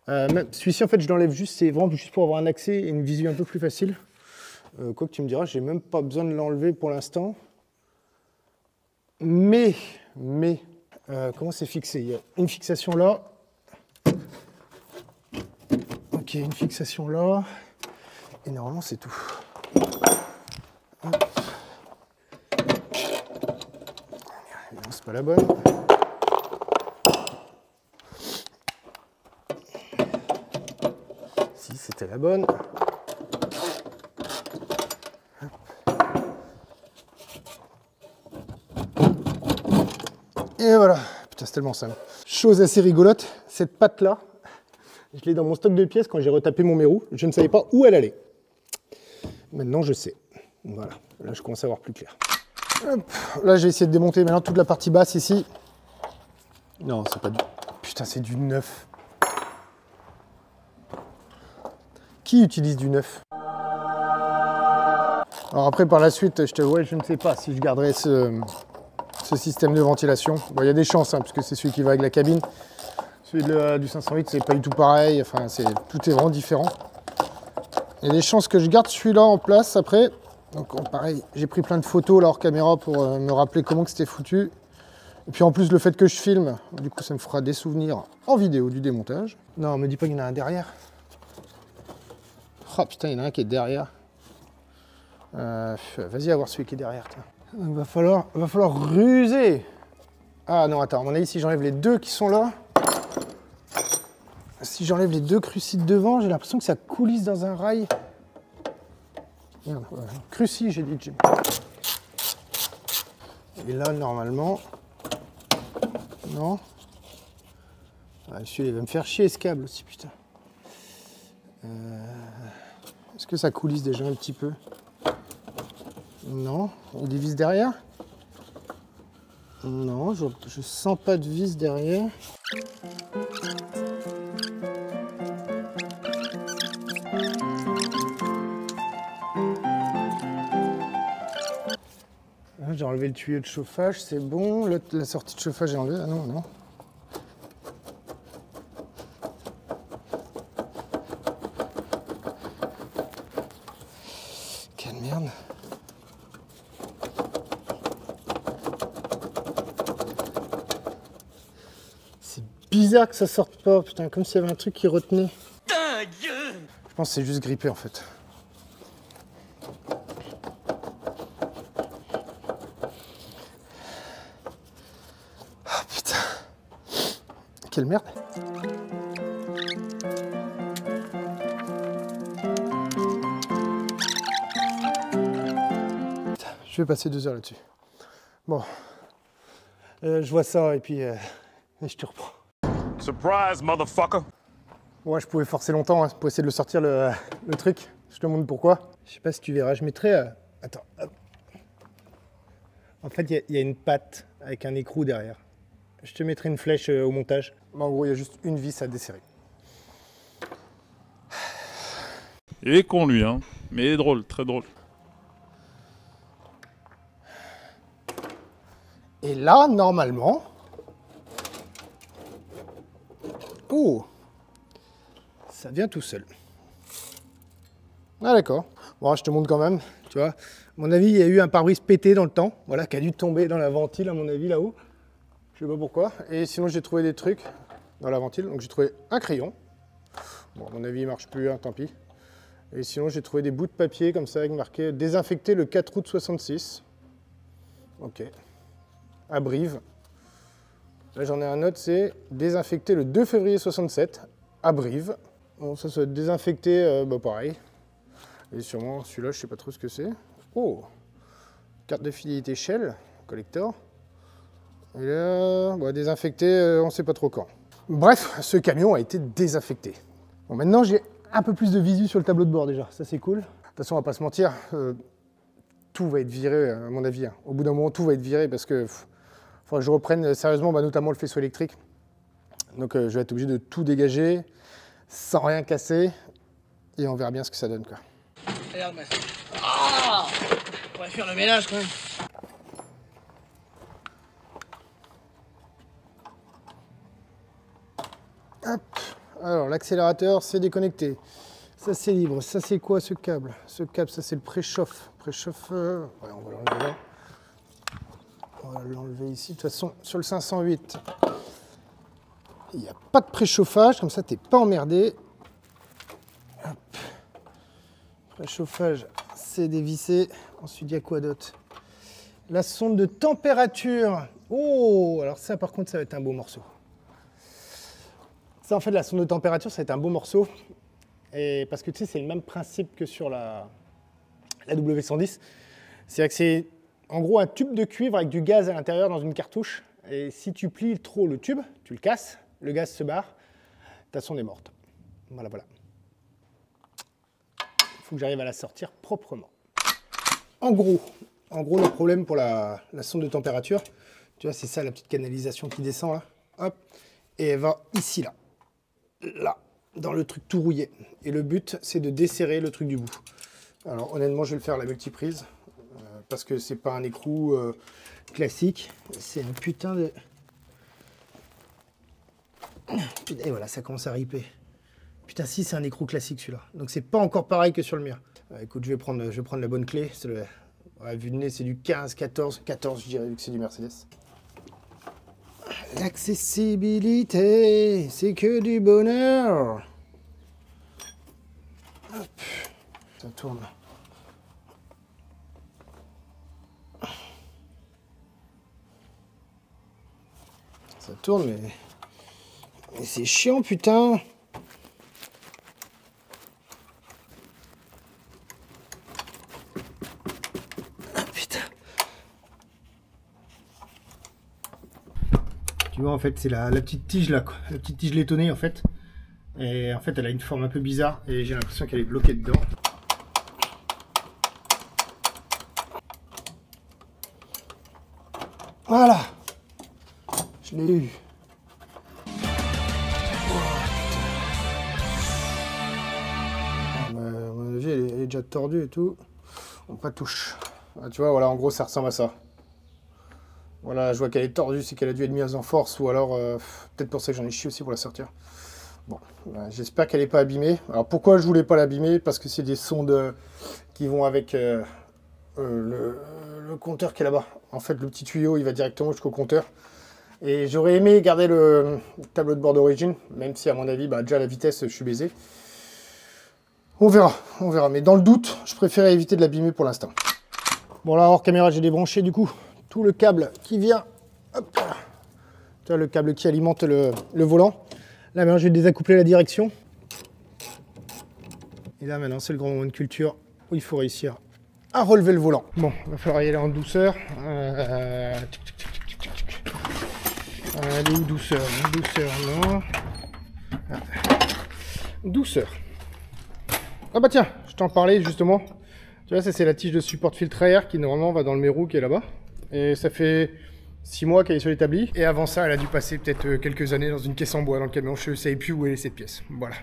Celui-ci, en fait, je l'enlève juste, c'est vraiment juste pour avoir un accès et une visu un peu plus facile. Quoi que tu me diras, j'ai même pas besoin de l'enlever pour l'instant. Mais, comment c'est fixé? Il y a une fixation là. Ok, une fixation là, et normalement c'est tout. Hop. Non, c'est pas la bonne. Si, c'était la bonne. Et voilà, putain c'est tellement simple. Chose assez rigolote, cette patte là, je l'ai dans mon stock de pièces quand j'ai retapé mon mérou. Je ne savais pas où elle allait. Maintenant, je sais. Voilà. Là, je commence à voir plus clair. Hop. Là, j'ai essayé de démonter maintenant toute la partie basse ici. Non, c'est pas du... Putain, c'est du neuf. Qui utilise du neuf? Alors après, par la suite, je t'avoue, je ne sais pas si je garderai ce système de ventilation. Bon, il y a des chances, hein, parce que c'est celui qui va avec la cabine. Celui du 508, c'est pas du tout pareil. Enfin, tout est vraiment différent. Il y a des chances que je garde celui-là en place après. Donc, pareil, j'ai pris plein de photos là hors caméra pour me rappeler comment que c'était foutu. Et puis en plus, le fait que je filme, du coup, ça me fera des souvenirs en vidéo du démontage. Non, me dis pas qu'il y en a un derrière. Oh putain, il y en a un qui est derrière. Vas-y, à voir celui qui est derrière. Il va falloir ruser. Ah non, attends, à mon avis, si j'enlève les deux qui sont là, si j'enlève les deux crucis de devant, j'ai l'impression que ça coulisse dans un rail. Merde, voilà. Crucis, j'ai dit. Et là, normalement... Non. Ah, celui-là, il va me faire chier ce câble aussi, putain. Est-ce que ça coulisse déjà un petit peu? Non. Il y a des vis derrière? Non, je sens pas de vis derrière. enlevé le tuyau de chauffage, c'est bon. La sortie de chauffage est enlevée. Ah non, non. Quelle merde. C'est bizarre que ça sorte pas, putain, comme s'il y avait un truc qui retenait. Je pense que c'est juste grippé en fait. Ah putain. Quelle merde. Putain, je vais passer 2 heures là-dessus. Bon. Je vois ça et puis je te reprends. Surprise, motherfucker! Ouais, je pouvais forcer longtemps hein, pour essayer de le sortir le truc. Je te montre pourquoi. Je sais pas si tu verras, je mettrai... Attends. Hop. En fait, il y a une patte avec un écrou derrière. Je te mettrai une flèche au montage. Mais en gros, il y a juste une vis à desserrer. Il est con lui, hein. Mais il est drôle, très drôle. Et là, normalement... Oh! Ça vient tout seul. Ah d'accord. Bon, je te montre quand même, tu vois. À mon avis, il y a eu un pare-brise pété dans le temps, voilà, qui a dû tomber dans la ventile, à mon avis, là-haut. Je sais pas pourquoi. Et sinon, j'ai trouvé des trucs dans la ventile. Donc, j'ai trouvé un crayon. Bon, à mon avis, il marche plus, hein, tant pis. Et sinon, j'ai trouvé des bouts de papier comme ça, avec marqué « Désinfecté le 4 août 66 ». Ok. À Brive. Là, j'en ai un autre, c'est « Désinfecté le 2 février 67 » à Brive. Bon, ça se désinfecté, bah pareil. Et sûrement celui-là, je sais pas trop ce que c'est. Oh, carte de fidélité Shell, collector. Et là, bah, désinfecté, on sait pas trop quand. Bref, ce camion a été désinfecté. Bon, maintenant j'ai un peu plus de visu sur le tableau de bord déjà, ça c'est cool. De toute façon, on va pas se mentir, tout va être viré à mon avis. Hein. Au bout d'un moment, tout va être viré parce que faudra que je reprenne sérieusement, bah, notamment le faisceau électrique. Donc je vais être obligé de tout dégager, sans rien casser, et on verra bien ce que ça donne, quoi. Regarde, Max. Ah, on va faire le ménage quand même. Hop. Alors l'accélérateur c'est déconnecté. Ça c'est libre. Ça c'est quoi ce câble? Ce câble, ça c'est le préchauffe. Préchauffeur. Ouais, on va l'enlever là. On va l'enlever ici. De toute façon, sur le 508, il n'y a pas de préchauffage, comme ça t'es pas emmerdé. Hop. Préchauffage, c'est dévissé. Ensuite, il y a quoi d'autre? La sonde de température. Oh, alors ça par contre, ça va être un beau morceau. Ça, en fait, la sonde de température, ça va être un beau morceau. Et parce que tu sais, c'est le même principe que sur la W110. C'est-à-dire que c'est en gros un tube de cuivre avec du gaz à l'intérieur dans une cartouche. Et si tu plies trop le tube, tu le casses, le gaz se barre, ta sonde est morte. Voilà, voilà. Il faut que j'arrive à la sortir proprement. En gros, le problème pour la sonde de température, tu vois, c'est ça la petite canalisation qui descend là. Hop. Et elle va ici, là. Là, dans le truc tout rouillé. Et le but, c'est de desserrer le truc du bout. Alors, honnêtement, je vais le faire à la multiprise. Parce que c'est pas un écrou classique. C'est un putain de... Et voilà, ça commence à riper. Putain, si, c'est un écrou classique, celui-là. Donc, c'est pas encore pareil que sur le mien. Écoute, je vais prendre la bonne clé. Ouais, vu de nez, c'est du 15, 14. 14, je dirais, vu que c'est du Mercedes. L'accessibilité, c'est que du bonheur. Hop, ça tourne. Ça tourne, mais c'est chiant, putain. Tu vois, en fait, c'est la petite tige là, quoi. La petite tige laitonée, en fait. Et en fait, elle a une forme un peu bizarre et j'ai l'impression qu'elle est bloquée dedans. Voilà, je l'ai eu. À mon avis, elle est déjà tordue et tout. On pas touche. Ah, tu vois, voilà, en gros, ça ressemble à ça. Voilà, je vois qu'elle est tordue, c'est qu'elle a dû être mise en force, ou alors peut-être pour ça que j'en ai chié aussi pour la sortir. Bon, j'espère qu'elle n'est pas abîmée. Alors pourquoi je voulais pas l'abîmer? Parce que c'est des sondes qui vont avec le compteur qui est là-bas. En fait, le petit tuyau, il va directement jusqu'au compteur. Et j'aurais aimé garder le tableau de bord d'origine, même si à mon avis, déjà la vitesse, je suis baisé. On verra. Mais dans le doute, je préférais éviter de l'abîmer pour l'instant. Bon là, hors caméra, j'ai débranché du coup tout le câble qui vient. Hop, tu vois, le câble qui alimente le volant. Là maintenant, je vais désaccoupler la direction. Et là maintenant, c'est le grand moment de culture où il faut réussir à relever le volant. Bon, il va falloir y aller en douceur. Allez, où douceur? Douceur, non. Ah. Douceur. Ah bah tiens, je t'en parlais justement. Tu vois, ça c'est la tige de support filtre à air qui normalement va dans le mérou qui est là-bas. Et ça fait 6 mois qu'elle est sur l'établi. Et avant ça, elle a dû passer peut-être quelques années dans une caisse en bois dans le camion. Je ne savais plus où est cette pièce. Voilà.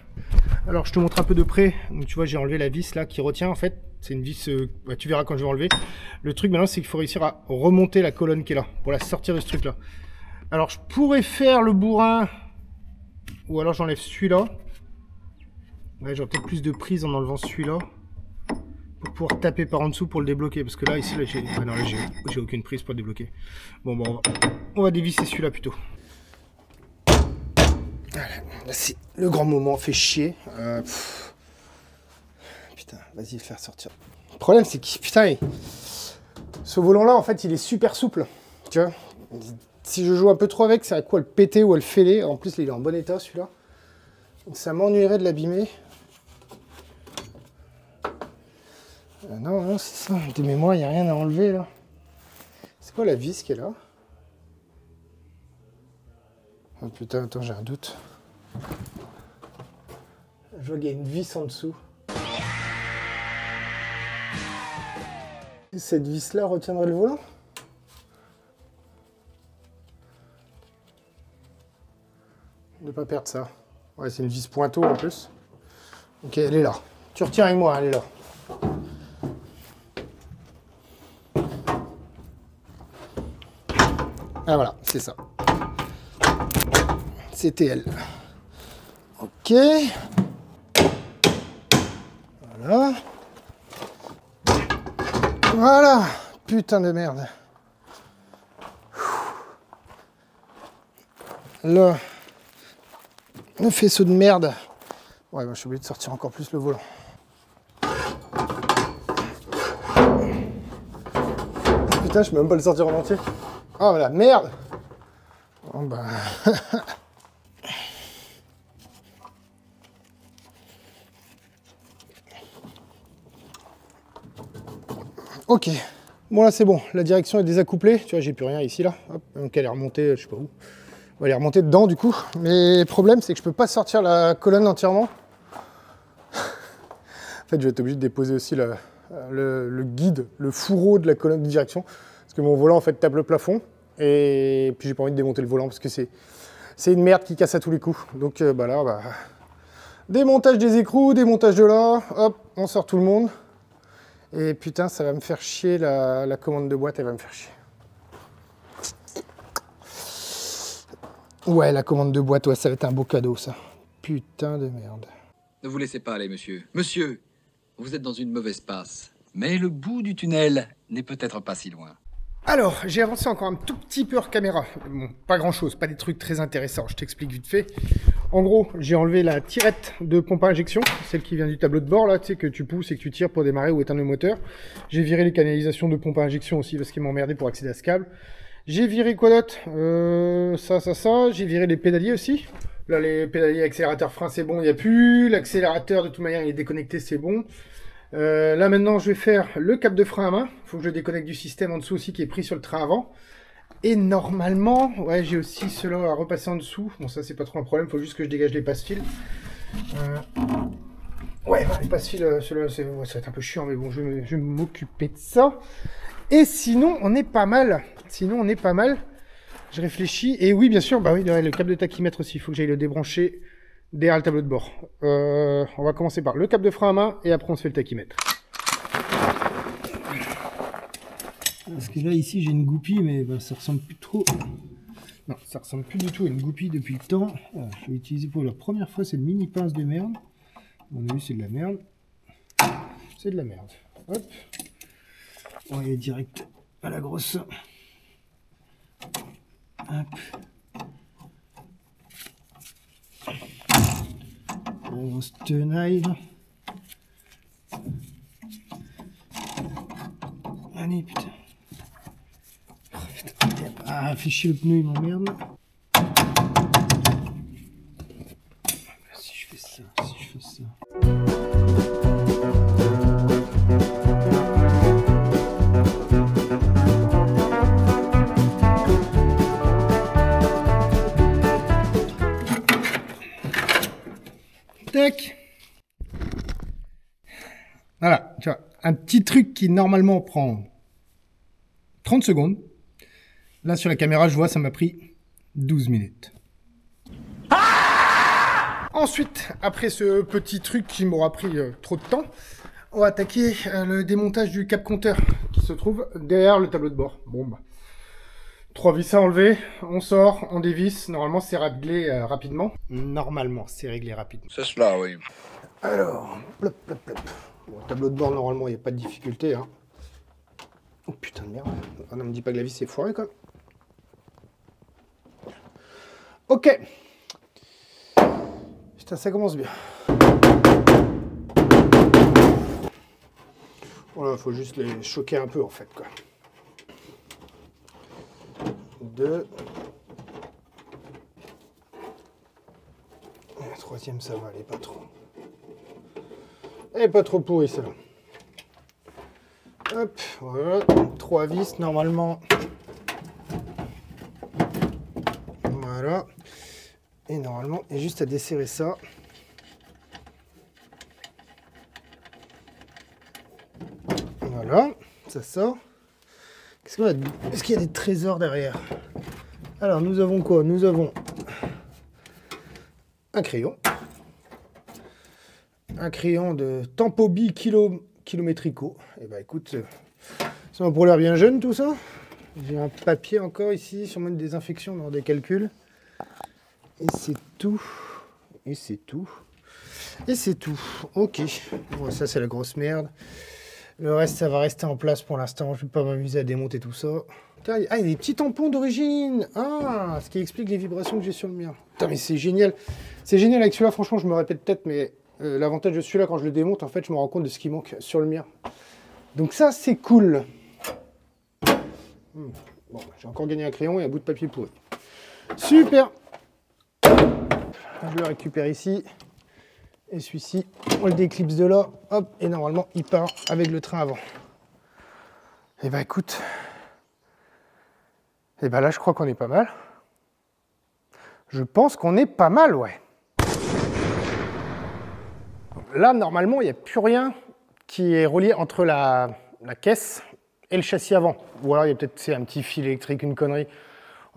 Alors je te montre un peu de près. Donc tu vois, j'ai enlevé la vis là qui retient en fait. C'est une vis, tu verras quand je vais enlever. Le truc maintenant, c'est qu'il faut réussir à remonter la colonne qui est là pour la sortir de ce truc là. Alors je pourrais faire le bourrin. Ou alors j'enlève celui-là. Ouais, j'aurai peut-être plus de prise en enlevant celui-là. Pour pouvoir taper par en dessous pour le débloquer. Parce que là, ici, j'ai aucune prise pour le débloquer. Bon, on va dévisser celui-là plutôt. Voilà, là, c'est le grand moment, fait chier. Putain, vas-y, le faire sortir. Le problème, c'est que, putain, ce volant-là, en fait, il est super souple. Tu vois, si je joue un peu trop avec, c'est à quoi le péter ou à le fêler. En plus, il est en bon état, celui-là. Donc, ça m'ennuierait de l'abîmer. Non, c'est ça. De mémoire, il n'y a rien à enlever, là. C'est quoi la vis qui est là? Oh putain, attends, j'ai un doute. Je vois qu'il y a une vis en dessous. Cette vis-là retiendrait le volant? Ne pas perdre ça. Ouais, c'est une vis pointeau en plus. Ok, elle est là. Tu retiens avec moi, elle est là. Ah voilà, c'est ça. C'était elle. Ok. Voilà. Voilà. Putain de merde. Là. Le faisceau de merde. Ouais, je suis obligé de sortir encore plus le volant. Putain, je peux même pas le sortir en entier. Oh voilà, merde. Oh bah. Ok. Bon là c'est bon, la direction est désaccouplée. Tu vois, j'ai plus rien ici là. Hop. Donc elle est remontée, je sais pas où. On va aller remonter dedans du coup. Mais le problème c'est que je peux pas sortir la colonne entièrement. En fait, je vais être obligé de déposer aussi le guide, le fourreau de la colonne de direction. Parce que mon volant en fait tape le plafond. Et puis j'ai pas envie de démonter le volant parce que c'est une merde qui casse à tous les coups. Donc là, démontage des écrous, démontage de là. Hop, on sort tout le monde. Et putain, ça va me faire chier, la commande de boîte, elle va me faire chier. Ouais, la commande de boîte, ouais, ça va être un beau cadeau, ça. Putain de merde. Ne vous laissez pas aller, monsieur. Monsieur, vous êtes dans une mauvaise passe. Mais le bout du tunnel n'est peut-être pas si loin. Alors, j'ai avancé encore un tout petit peu hors caméra. Bon, pas grand-chose, pas des trucs très intéressants, je t'explique vite fait. En gros, j'ai enlevé la tirette de pompe à injection, celle qui vient du tableau de bord, là, tu sais, que tu pousses et que tu tires pour démarrer ou éteindre le moteur. J'ai viré les canalisations de pompe à injection aussi, parce qu'ils m'emmerdaient pour accéder à ce câble. J'ai viré quoi d'autre? Ça. J'ai viré les pédaliers aussi. Là, les pédaliers accélérateur frein, c'est bon, il n'y a plus. L'accélérateur, de toute manière, il est déconnecté, c'est bon. Là maintenant je vais faire le câble de frein à main. Il faut que je le déconnecte du système en dessous aussi qui est pris sur le train avant. Et normalement, ouais, j'ai aussi cela à repasser en dessous. Bon, ça c'est pas trop un problème, il faut juste que je dégage les passe-fils. Ouais, les passe-fils, cela ça va être un peu chiant, mais bon, je vais m'occuper de ça. Et sinon, on est pas mal. Je réfléchis. Et oui, bien sûr, bah oui, le câble de tachymètre aussi, il faut que j'aille le débrancher derrière le tableau de bord. On va commencer par le câble de frein à main et après on se fait le tachymètre. Parce que là, ici, j'ai une goupille, mais ben, ça ressemble plus trop... Non, ça ressemble plus du tout à une goupille depuis le temps. Alors, je vais utiliser pour la première fois, c'est le mini pince de merde. On a vu, c'est de la merde. C'est de la merde. Hop. On va y aller direct à la grosse. Hop. La grosse tenaille. Allez, putain. Oh, putain. Ah, fait chier le pneu, il m'emmerde. Si je fais ça, si je fais ça. Tac. Voilà, tu vois, un petit truc qui normalement prend 30 secondes. Là, sur la caméra, je vois, ça m'a pris 12 minutes. Ensuite, après ce petit truc qui m'aura pris trop de temps, on va attaquer le démontage du cap compteur qui se trouve derrière le tableau de bord. Bon, bah, 3 vis à enlever, on sort, on dévisse. Normalement, c'est réglé rapidement. Normalement, c'est réglé rapidement. C'est cela, oui. Alors, plop, plop, plop. Bon, tableau de bord, normalement, il n'y a pas de difficulté. Hein. Oh putain de merde. Oh, non, me dis pas que la vis est foirée, quoi. Ok. Putain, ça commence bien. Voilà, faut juste les choquer un peu, en fait, quoi. 2. Et la troisième, ça va, elle est pas trop. Elle est pas trop pourrie, celle-là. Hop, voilà. 3 vis, normalement. Voilà. Et normalement, il y a juste à desserrer ça. Voilà, ça sort. Qu'est-ce qu'on a? Est-ce qu'il y a des trésors derrière? Alors, nous avons quoi? Nous avons un crayon. Un crayon de Tempobi Kilométrico. Et bah écoute, ça m'a pour l'air bien jeune tout ça. J'ai un papier encore ici, sûrement une désinfection dans des calculs. Et c'est tout. Et c'est tout. Et c'est tout. Ok. Bon, ça c'est la grosse merde. Le reste, ça va rester en place pour l'instant. Je ne vais pas m'amuser à démonter tout ça. Putain, il y a des petits tampons d'origine. Ah, ce qui explique les vibrations que j'ai sur le mien. Putain, mais c'est génial. C'est génial avec celui-là. Franchement, je me répète peut-être, mais l'avantage de celui-là, quand je le démonte, en fait, je me rends compte de ce qui manque sur le mien. Donc ça, c'est cool. Bon, j'ai encore gagné un crayon et un bout de papier pourri. Super. Je le récupère ici. Et celui-ci, on le déclipse de là. Hop, et normalement, il part avec le train avant. Et bah écoute. Et bah là, je crois qu'on est pas mal. Je pense qu'on est pas mal, ouais. Là, normalement, il n'y a plus rien qui est relié entre la caisse et le châssis avant. Ou alors, il y a peut-être un petit fil électrique, une connerie.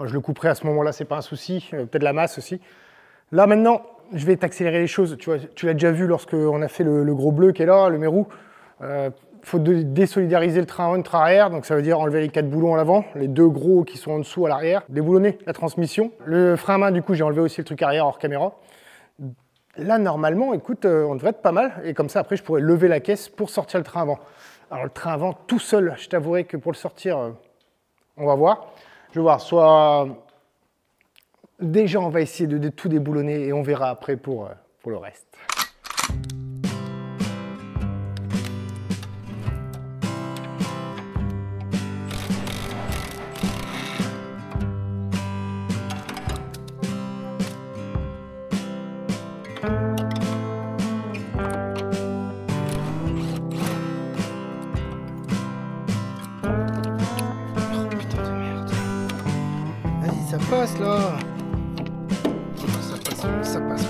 Je le couperai à ce moment-là, c'est pas un souci. Peut-être la masse aussi. Là, maintenant, je vais t'accélérer les choses. Tu vois, tu l'as déjà vu lorsqu'on a fait le gros bleu qui est là, le Mérou. Faut désolidariser le train avant et le train arrière. Donc, ça veut dire enlever les 4 boulons à l'avant, les 2 gros qui sont en dessous à l'arrière, déboulonner la transmission. Le frein à main, du coup, j'ai enlevé aussi le truc arrière hors caméra. Là, normalement, écoute, on devrait être pas mal. Et comme ça, après, je pourrais lever la caisse pour sortir le train avant. Alors, le train avant, tout seul, je t'avouerai que pour le sortir, on va voir. Je vais voir, soit... Déjà, on va essayer de tout déboulonner et on verra après pour le reste. Ça passe là. Ça passe.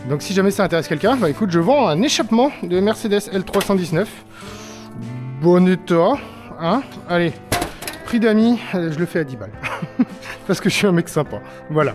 Donc si jamais ça intéresse quelqu'un, bah écoute, je vends un échappement de Mercedes L319. Bon état, hein. Allez, prix d'amis, je le fais à 10 balles. Parce que je suis un mec sympa. Voilà.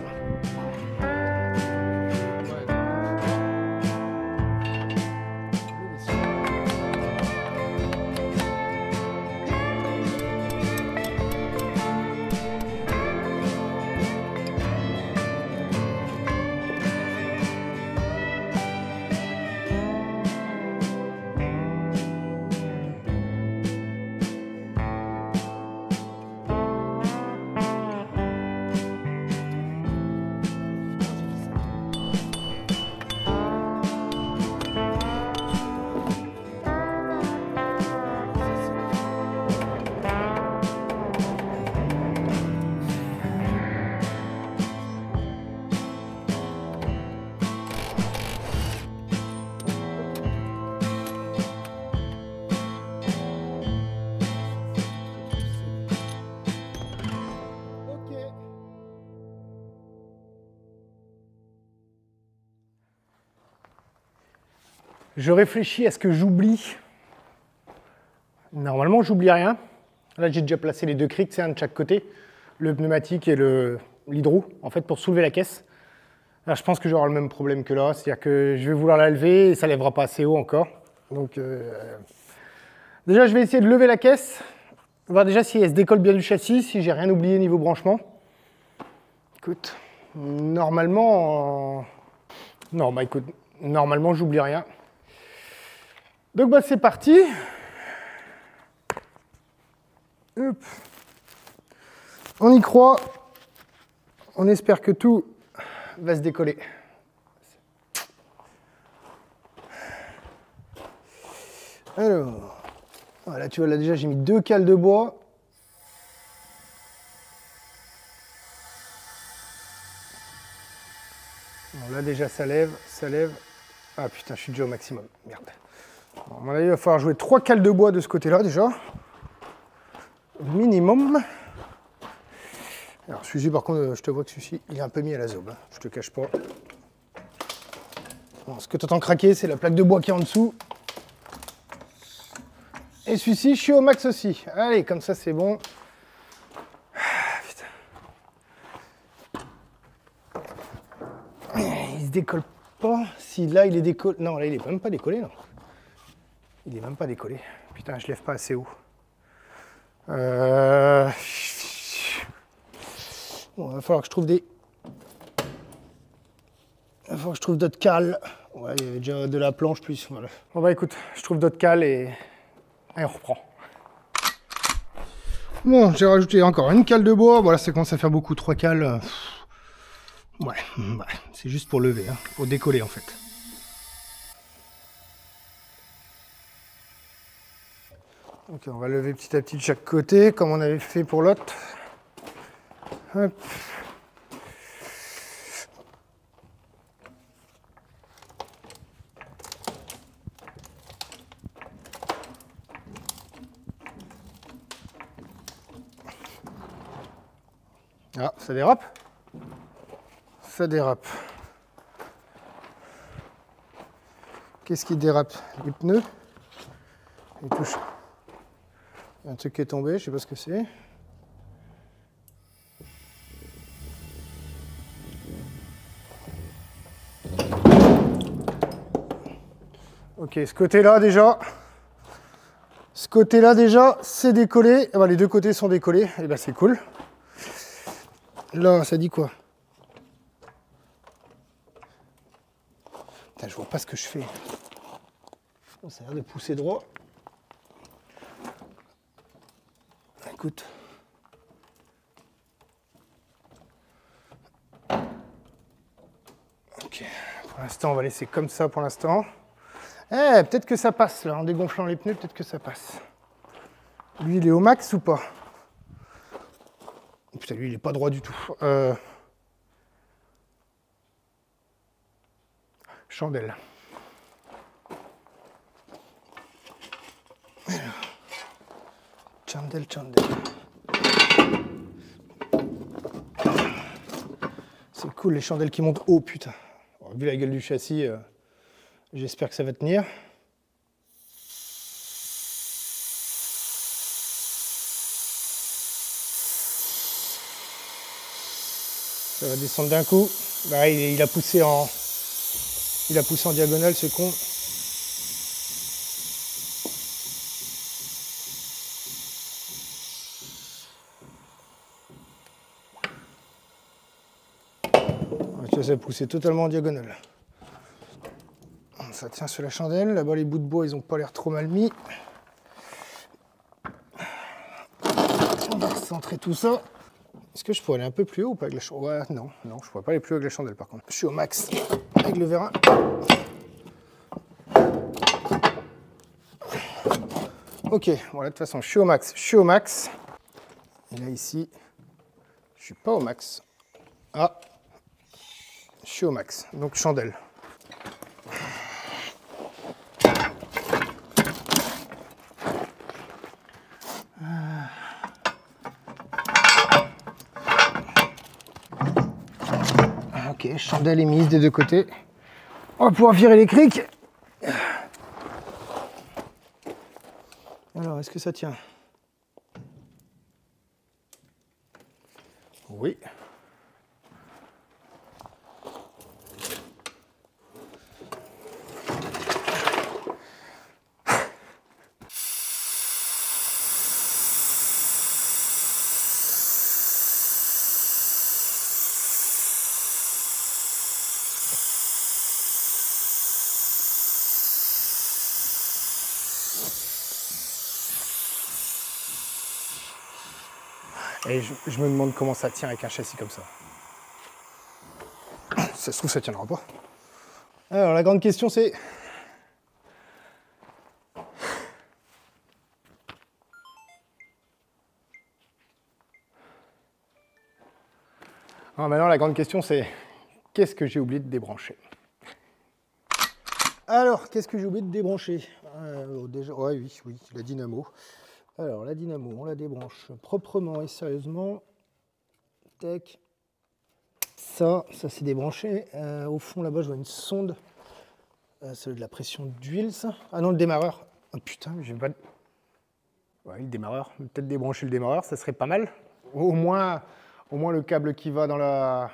Je réfléchis à ce que j'oublie. Normalement, j'oublie rien. Là, j'ai déjà placé les deux crics, c'est un de chaque côté, le pneumatique et l'hydro, en fait, pour soulever la caisse. Là, je pense que j'aurai le même problème que là, c'est-à-dire que je vais vouloir la lever et ça ne lèvera pas assez haut encore. Donc, déjà, je vais essayer de lever la caisse, voir déjà si elle se décolle bien du châssis, si j'ai rien oublié niveau branchement. Écoute, normalement, non, bah écoute, normalement, j'oublie rien. Donc bah c'est parti. Hop. On y croit. On espère que tout va se décoller. Alors, voilà, tu vois là déjà j'ai mis 2 cales de bois. Bon, là déjà ça lève, ça lève. Ah putain, je suis déjà au maximum. Merde. Bon, à mon avis, il va falloir jouer 3 cales de bois de ce côté-là déjà. Minimum. Alors celui-ci par contre, je te vois que celui-ci, il est un peu mis à la zobe. Hein. Je te cache pas. Bon, ce que tu entends craquer, c'est la plaque de bois qui est en dessous. Et celui-ci, je suis au max aussi. Allez, comme ça c'est bon. Putain. Il se décolle pas. Si là il est décollé. Non, là il est même pas décollé. Non. Il est même pas décollé. Putain, je lève pas assez haut. Bon, il va falloir que je trouve des. Il va falloir que je trouve d'autres cales. Ouais, il y avait déjà de la planche plus. Voilà. Bon bah écoute, je trouve d'autres cales et on reprend. Bon, j'ai rajouté encore une cale de bois. Voilà, ça commence à faire beaucoup. 3 cales. Ouais, c'est juste pour lever, hein, pour décoller en fait. Ok, on va lever petit à petit de chaque côté, comme on avait fait pour l'autre. Hop. Ah, ça dérape? Ça dérape. Qu'est-ce qui dérape? Les pneus? Les touches. Il y a un truc qui est tombé, je sais pas ce que c'est. Ok, ce côté-là déjà, c'est décollé. Ah bah, les deux côtés sont décollés, et bah c'est cool. Là, ça dit quoi? Putain, je vois pas ce que je fais. Ça a l'air de pousser droit. Écoute. Ok, pour l'instant, on va laisser comme ça pour l'instant. Eh, peut-être que ça passe là, en dégonflant les pneus, peut-être que ça passe. Lui, il est au max ou pas? Putain, lui, il est pas droit du tout. Chandelle. Chandelle. C'est cool les chandelles qui montent haut, putain. Oh, Vu la gueule du châssis, j'espère que ça va tenir. Ça va descendre d'un coup. Bah, il a poussé en diagonale, ce con. Ça a poussé totalement en diagonale. Ça tient sur la chandelle. Là-bas, les bouts de bois, ils n'ont pas l'air trop mal mis. On va recentrer tout ça. Est-ce que je pourrais aller un peu plus haut ou pas avec la chandelle? Ouais, non, je pourrais pas aller plus haut avec la chandelle par contre. Je suis au max avec le vérin. Ok, voilà, de toute façon, je suis au max. Et là, ici, je suis pas au max. Ah, je suis au max, donc chandelle. Ok, chandelle est mise des deux côtés. On va pouvoir virer les crics. Alors, est-ce que ça tient? Oui. Et je me demande comment ça tient avec un châssis comme ça. Ça se trouve, ça tiendra pas. Alors, la grande question, c'est... Alors, maintenant, la grande question, c'est... Qu'est-ce que j'ai oublié de débrancher? Alors, qu'est-ce que j'ai oublié de débrancher? Déjà, ouais, oui, la dynamo. Alors, la dynamo, on la débranche proprement et sérieusement. Tac. Ça c'est débranché. Au fond, là-bas, je vois une sonde. C'est de la pression d'huile, ça. Ah non, le démarreur. Oh putain, j'ai pas... Ouais, le démarreur. Peut-être débrancher le démarreur, ça serait pas mal. Au moins le câble qui va dans la...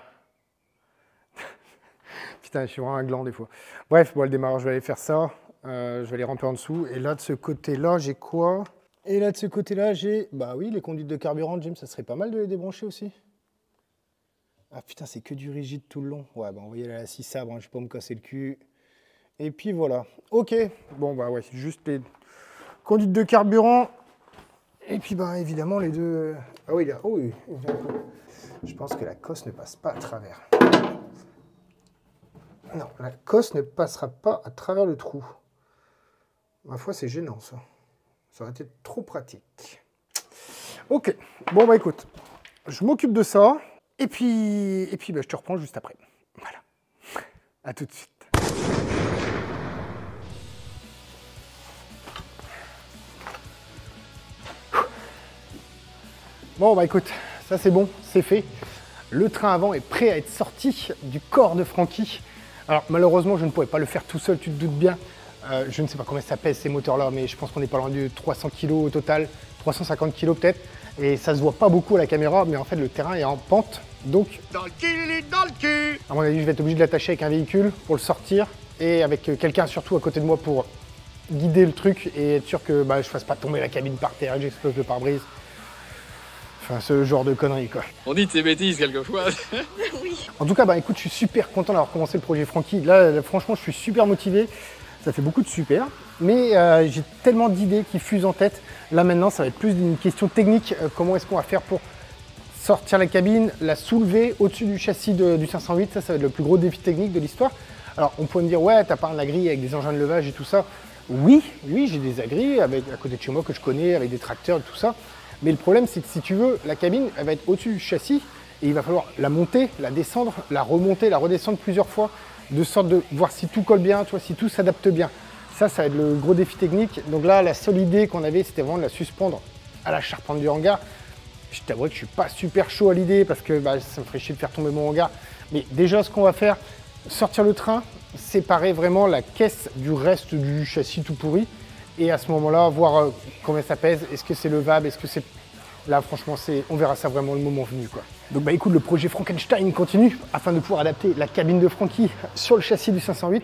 Putain, je suis vraiment un gland des fois. Bref, bon, le démarreur, je vais aller faire ça. Je vais aller ramper en dessous. Et là, de ce côté-là, j'ai quoi? Et là, de ce côté-là, j'ai... Bah oui, les conduites de carburant, Jim, ça serait pas mal de les débrancher aussi. Ah putain, c'est que du rigide tout le long. Ouais, bah on va y aller à la scie sabre, hein, je vais pas me casser le cul. Et puis voilà. Ok, bon bah ouais, c'est juste les conduites de carburant. Et puis bah évidemment les deux... Ah oui, là, oh oui. Je pense que la cosse ne passe pas à travers. Non, la cosse ne passera pas à travers le trou. Ma foi, c'est gênant ça. Ça aurait été trop pratique. Ok, bon bah écoute, je m'occupe de ça, et puis bah, je te reprends juste après. Voilà, à tout de suite. Bon bah écoute, ça c'est bon, c'est fait. Le train avant est prêt à être sorti du corps de Francky. Alors malheureusement, je ne pourrais pas le faire tout seul, tu te doutes bien. Je ne sais pas combien ça pèse ces moteurs-là, mais je pense qu'on n'est pas loin de 300 kg au total, 350 kg peut-être. Et ça se voit pas beaucoup à la caméra, mais en fait le terrain est en pente. Donc, dans le cul, à mon avis, je vais être obligé de l'attacher avec un véhicule pour le sortir. Et avec quelqu'un surtout à côté de moi pour guider le truc et être sûr que bah, je fasse pas tomber la cabine par terre et que j'explose le pare-brise. Enfin, ce genre de conneries, quoi. On dit de ces bêtises quelquefois. Oui. En tout cas, bah écoute, je suis super content d'avoir commencé le projet Francky. Là, franchement, je suis super motivé. Ça fait beaucoup de super. Mais j'ai tellement d'idées qui fusent en tête. Là, maintenant, ça va être plus une question technique. Comment est-ce qu'on va faire pour sortir la cabine, la soulever au-dessus du châssis du 508. Ça va être le plus gros défi technique de l'histoire. Alors, on pourrait me dire, ouais, t'as pas un agri avec des engins de levage et tout ça. Oui, j'ai des agris à côté de chez moi que je connais, avec des tracteurs et tout ça. Mais le problème, c'est que si tu veux, la cabine, elle va être au-dessus du châssis et il va falloir la monter, la descendre, la remonter, la redescendre plusieurs fois, de sorte de voir si tout colle bien, tu vois, si tout s'adapte bien. Ça va être le gros défi technique. Donc là, la seule idée qu'on avait, c'était vraiment de la suspendre à la charpente du hangar. Je t'avoue que je suis pas super chaud à l'idée parce que bah, ça me ferait chier de faire tomber mon hangar. Mais déjà, ce qu'on va faire, sortir le train, séparer vraiment la caisse du reste du châssis tout pourri. Et à ce moment-là, voir combien ça pèse, est-ce que c'est levable, est-ce que c'est... Là, franchement, on verra ça vraiment le moment venu, quoi. Donc, bah écoute, le projet Frankenstein continue afin de pouvoir adapter la cabine de Francky sur le châssis du 508.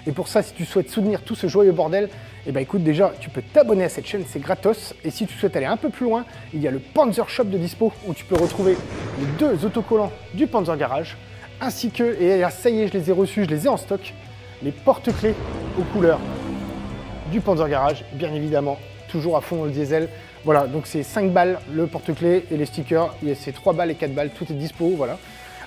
Et pour ça, si tu souhaites soutenir tout ce joyeux bordel, et bah écoute, déjà, tu peux t'abonner à cette chaîne, c'est gratos. Et si tu souhaites aller un peu plus loin, il y a le Panzer Shop de dispo où tu peux retrouver les 2 autocollants du Panzer Garage, ainsi que, et là, ça y est, je les ai reçus, je les ai en stock, les porte-clés aux couleurs du Panzer Garage, bien évidemment, toujours à fond dans le diesel. Voilà, donc c'est 5 balles le porte-clés et les stickers, c'est 3 balles et 4 balles, tout est dispo, voilà.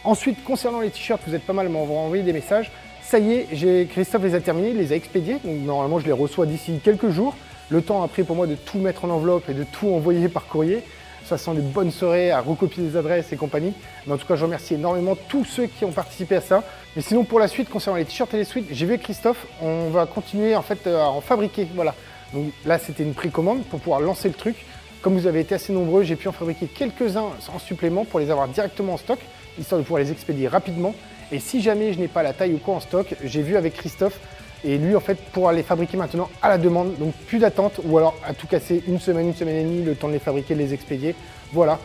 Ensuite, concernant les t-shirts, vous êtes pas mal à m'avoir envoyé des messages. Ça y est, Christophe les a terminés, il les a expédiés, donc normalement je les reçois d'ici quelques jours. Le temps a pris pour moi de tout mettre en enveloppe et de tout envoyer par courrier. Ça sent des bonnes soirées à recopier des adresses et compagnie. Mais en tout cas, je remercie énormément tous ceux qui ont participé à ça. Mais sinon, pour la suite, concernant les t-shirts et les sweats, j'ai vu avec Christophe, on va continuer en fait à en fabriquer, voilà. Donc là, c'était une précommande pour pouvoir lancer le truc. Comme vous avez été assez nombreux, j'ai pu en fabriquer quelques-uns en supplément pour les avoir directement en stock, histoire de pouvoir les expédier rapidement. Et si jamais je n'ai pas la taille ou quoi en stock, j'ai vu avec Christophe, et lui en fait pourra les fabriquer maintenant à la demande, donc plus d'attente, ou alors à tout casser une semaine et demie, le temps de les fabriquer, de les expédier. Voilà.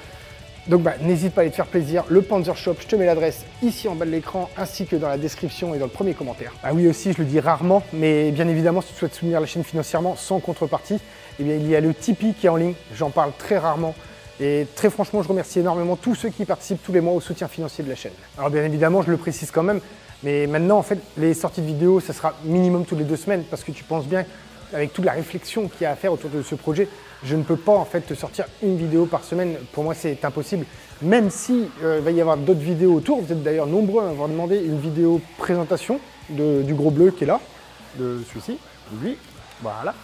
Donc bah, n'hésite pas à aller te faire plaisir, le Panzer Shop, je te mets l'adresse ici en bas de l'écran, ainsi que dans la description et dans le premier commentaire. Ah oui aussi, je le dis rarement, mais bien évidemment, si tu souhaites soutenir la chaîne financièrement sans contrepartie, eh bien, il y a le Tipeee qui est en ligne, j'en parle très rarement. Et très franchement, je remercie énormément tous ceux qui participent tous les mois au soutien financier de la chaîne. Alors bien évidemment, je le précise quand même, mais maintenant en fait, les sorties de vidéos, ça sera minimum toutes les 2 semaines, parce que tu penses bien, avec toute la réflexion qu'il y a à faire autour de ce projet, je ne peux pas en fait te sortir une vidéo par semaine. Pour moi, c'est impossible. Même si va y avoir d'autres vidéos autour, vous êtes d'ailleurs nombreux à avoir demandé une vidéo présentation du gros bleu qui est là, de celui-ci, lui, voilà.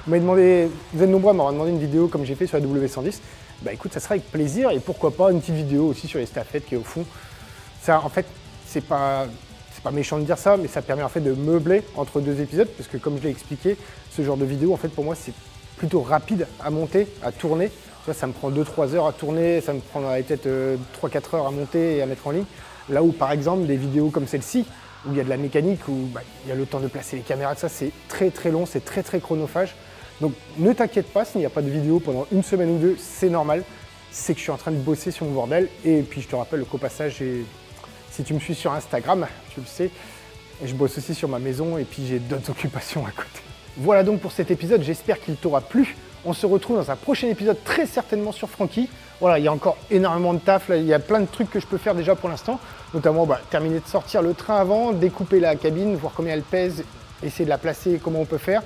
Vous êtes nombreux à m'avoir demandé une vidéo comme j'ai fait sur la W110. Bah écoute, ça sera avec plaisir et pourquoi pas une petite vidéo aussi sur les staffettes qui est au fond. Ça, en fait, c'est pas méchant de dire ça, mais ça permet en fait de meubler entre 2 épisodes parce que comme je l'ai expliqué, ce genre de vidéo, en fait, pour moi, c'est plutôt rapide à monter, à tourner. Tu vois, ça me prend 2-3 heures à tourner, ça me prendrait peut-être 3-4 heures à monter et à mettre en ligne. Là où, par exemple, des vidéos comme celle-ci, où il y a de la mécanique, où bah, il y a le temps de placer les caméras, ça, c'est très très long, c'est très très chronophage. Donc ne t'inquiète pas, s'il n'y a pas de vidéo pendant une semaine ou 2, c'est normal. C'est que je suis en train de bosser sur mon bordel. Et puis je te rappelle qu'au passage, si tu me suis sur Instagram, tu le sais, je bosse aussi sur ma maison et puis j'ai d'autres occupations à côté. Voilà donc pour cet épisode, j'espère qu'il t'aura plu. On se retrouve dans un prochain épisode très certainement sur Francky. Voilà, il y a encore énormément de taf, là, il y a plein de trucs que je peux faire déjà pour l'instant. Notamment terminer de sortir le train avant, découper la cabine, voir combien elle pèse, essayer de la placer, comment on peut faire.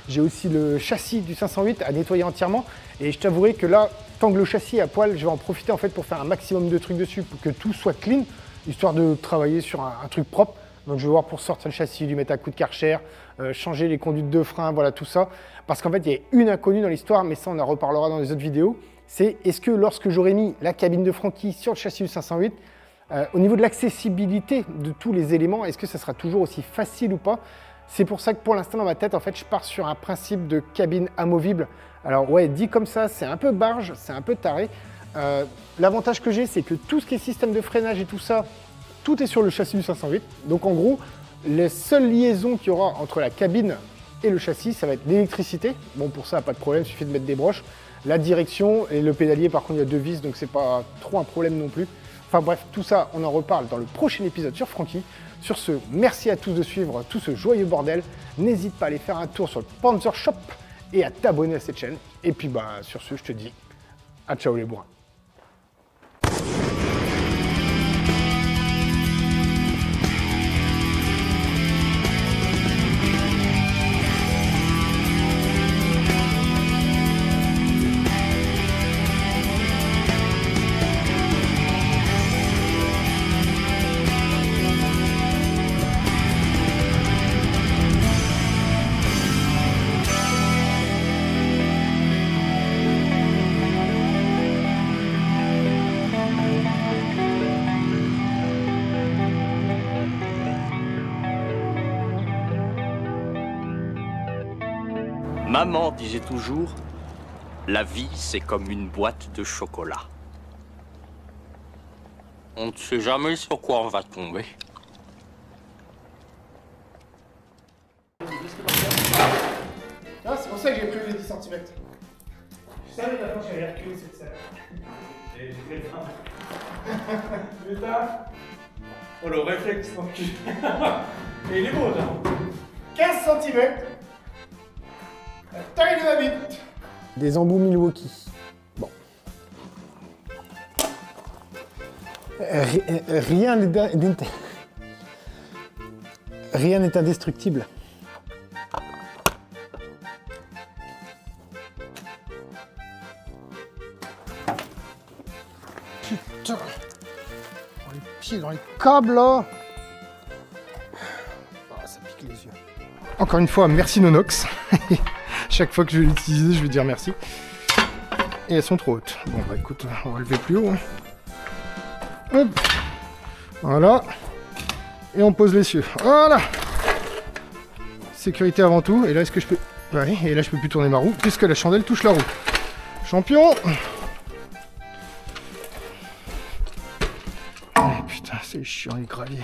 J'ai aussi le châssis du 508 à nettoyer entièrement et je t'avouerai que là, tant que le châssis est à poil, je vais en profiter en fait pour faire un maximum de trucs dessus pour que tout soit clean, histoire de travailler sur un truc propre. Donc je vais voir pour sortir le châssis, lui mettre un coup de Karcher, changer les conduites de frein, voilà tout ça. Parce qu'en fait, il y a une inconnue dans l'histoire, mais ça on en reparlera dans les autres vidéos. C'est est-ce que lorsque j'aurai mis la cabine de Francky sur le châssis du 508, au niveau de l'accessibilité de tous les éléments, est-ce que ça sera toujours aussi facile ou pas? C'est pour ça que pour l'instant dans ma tête, en fait, je pars sur un principe de cabine amovible. Alors ouais, dit comme ça, c'est un peu barge, c'est un peu taré. L'avantage que j'ai, c'est que tout ce qui est système de freinage et tout ça, tout est sur le châssis du 508. Donc en gros, les seules liaisons qu'il y aura entre la cabine et le châssis, ça va être l'électricité. Bon, pour ça, pas de problème, il suffit de mettre des broches. La direction et le pédalier, par contre, il y a 2 vis, donc c'est pas trop un problème non plus. Enfin bref, tout ça, on en reparle dans le prochain épisode sur Francky. Sur ce, merci à tous de suivre tout ce joyeux bordel. N'hésite pas à aller faire un tour sur le Panzer Shop et à t'abonner à cette chaîne. Et puis sur ce, je te dis à ciao les bourrins. Maman disait toujours, la vie c'est comme une boîte de chocolat. On ne sait jamais sur quoi on va tomber. cm. Je savais maintenant que j'allais reculer cette salle. Et j'ai fait ça. Putain. Oh le réflexe tranquille. Et il est beau là. 15 cm. La taille de ma bite. Des embouts Milwaukee. Bon. Rien n'est indestructible. Putain. Les pieds dans les câbles là. Oh, ça pique les yeux. Encore une fois, merci Nonox. Chaque fois que je vais l'utiliser, je vais dire merci. Et elles sont trop hautes. Bon bah écoute, on va lever plus haut. Hein. Hop. Voilà. Et on pose l'essieu. Voilà. Sécurité avant tout. Et là, est-ce que je peux... Ouais, et là, je peux plus tourner ma roue puisque la chandelle touche la roue. Champion. Oh, putain, c'est chiant les graviers.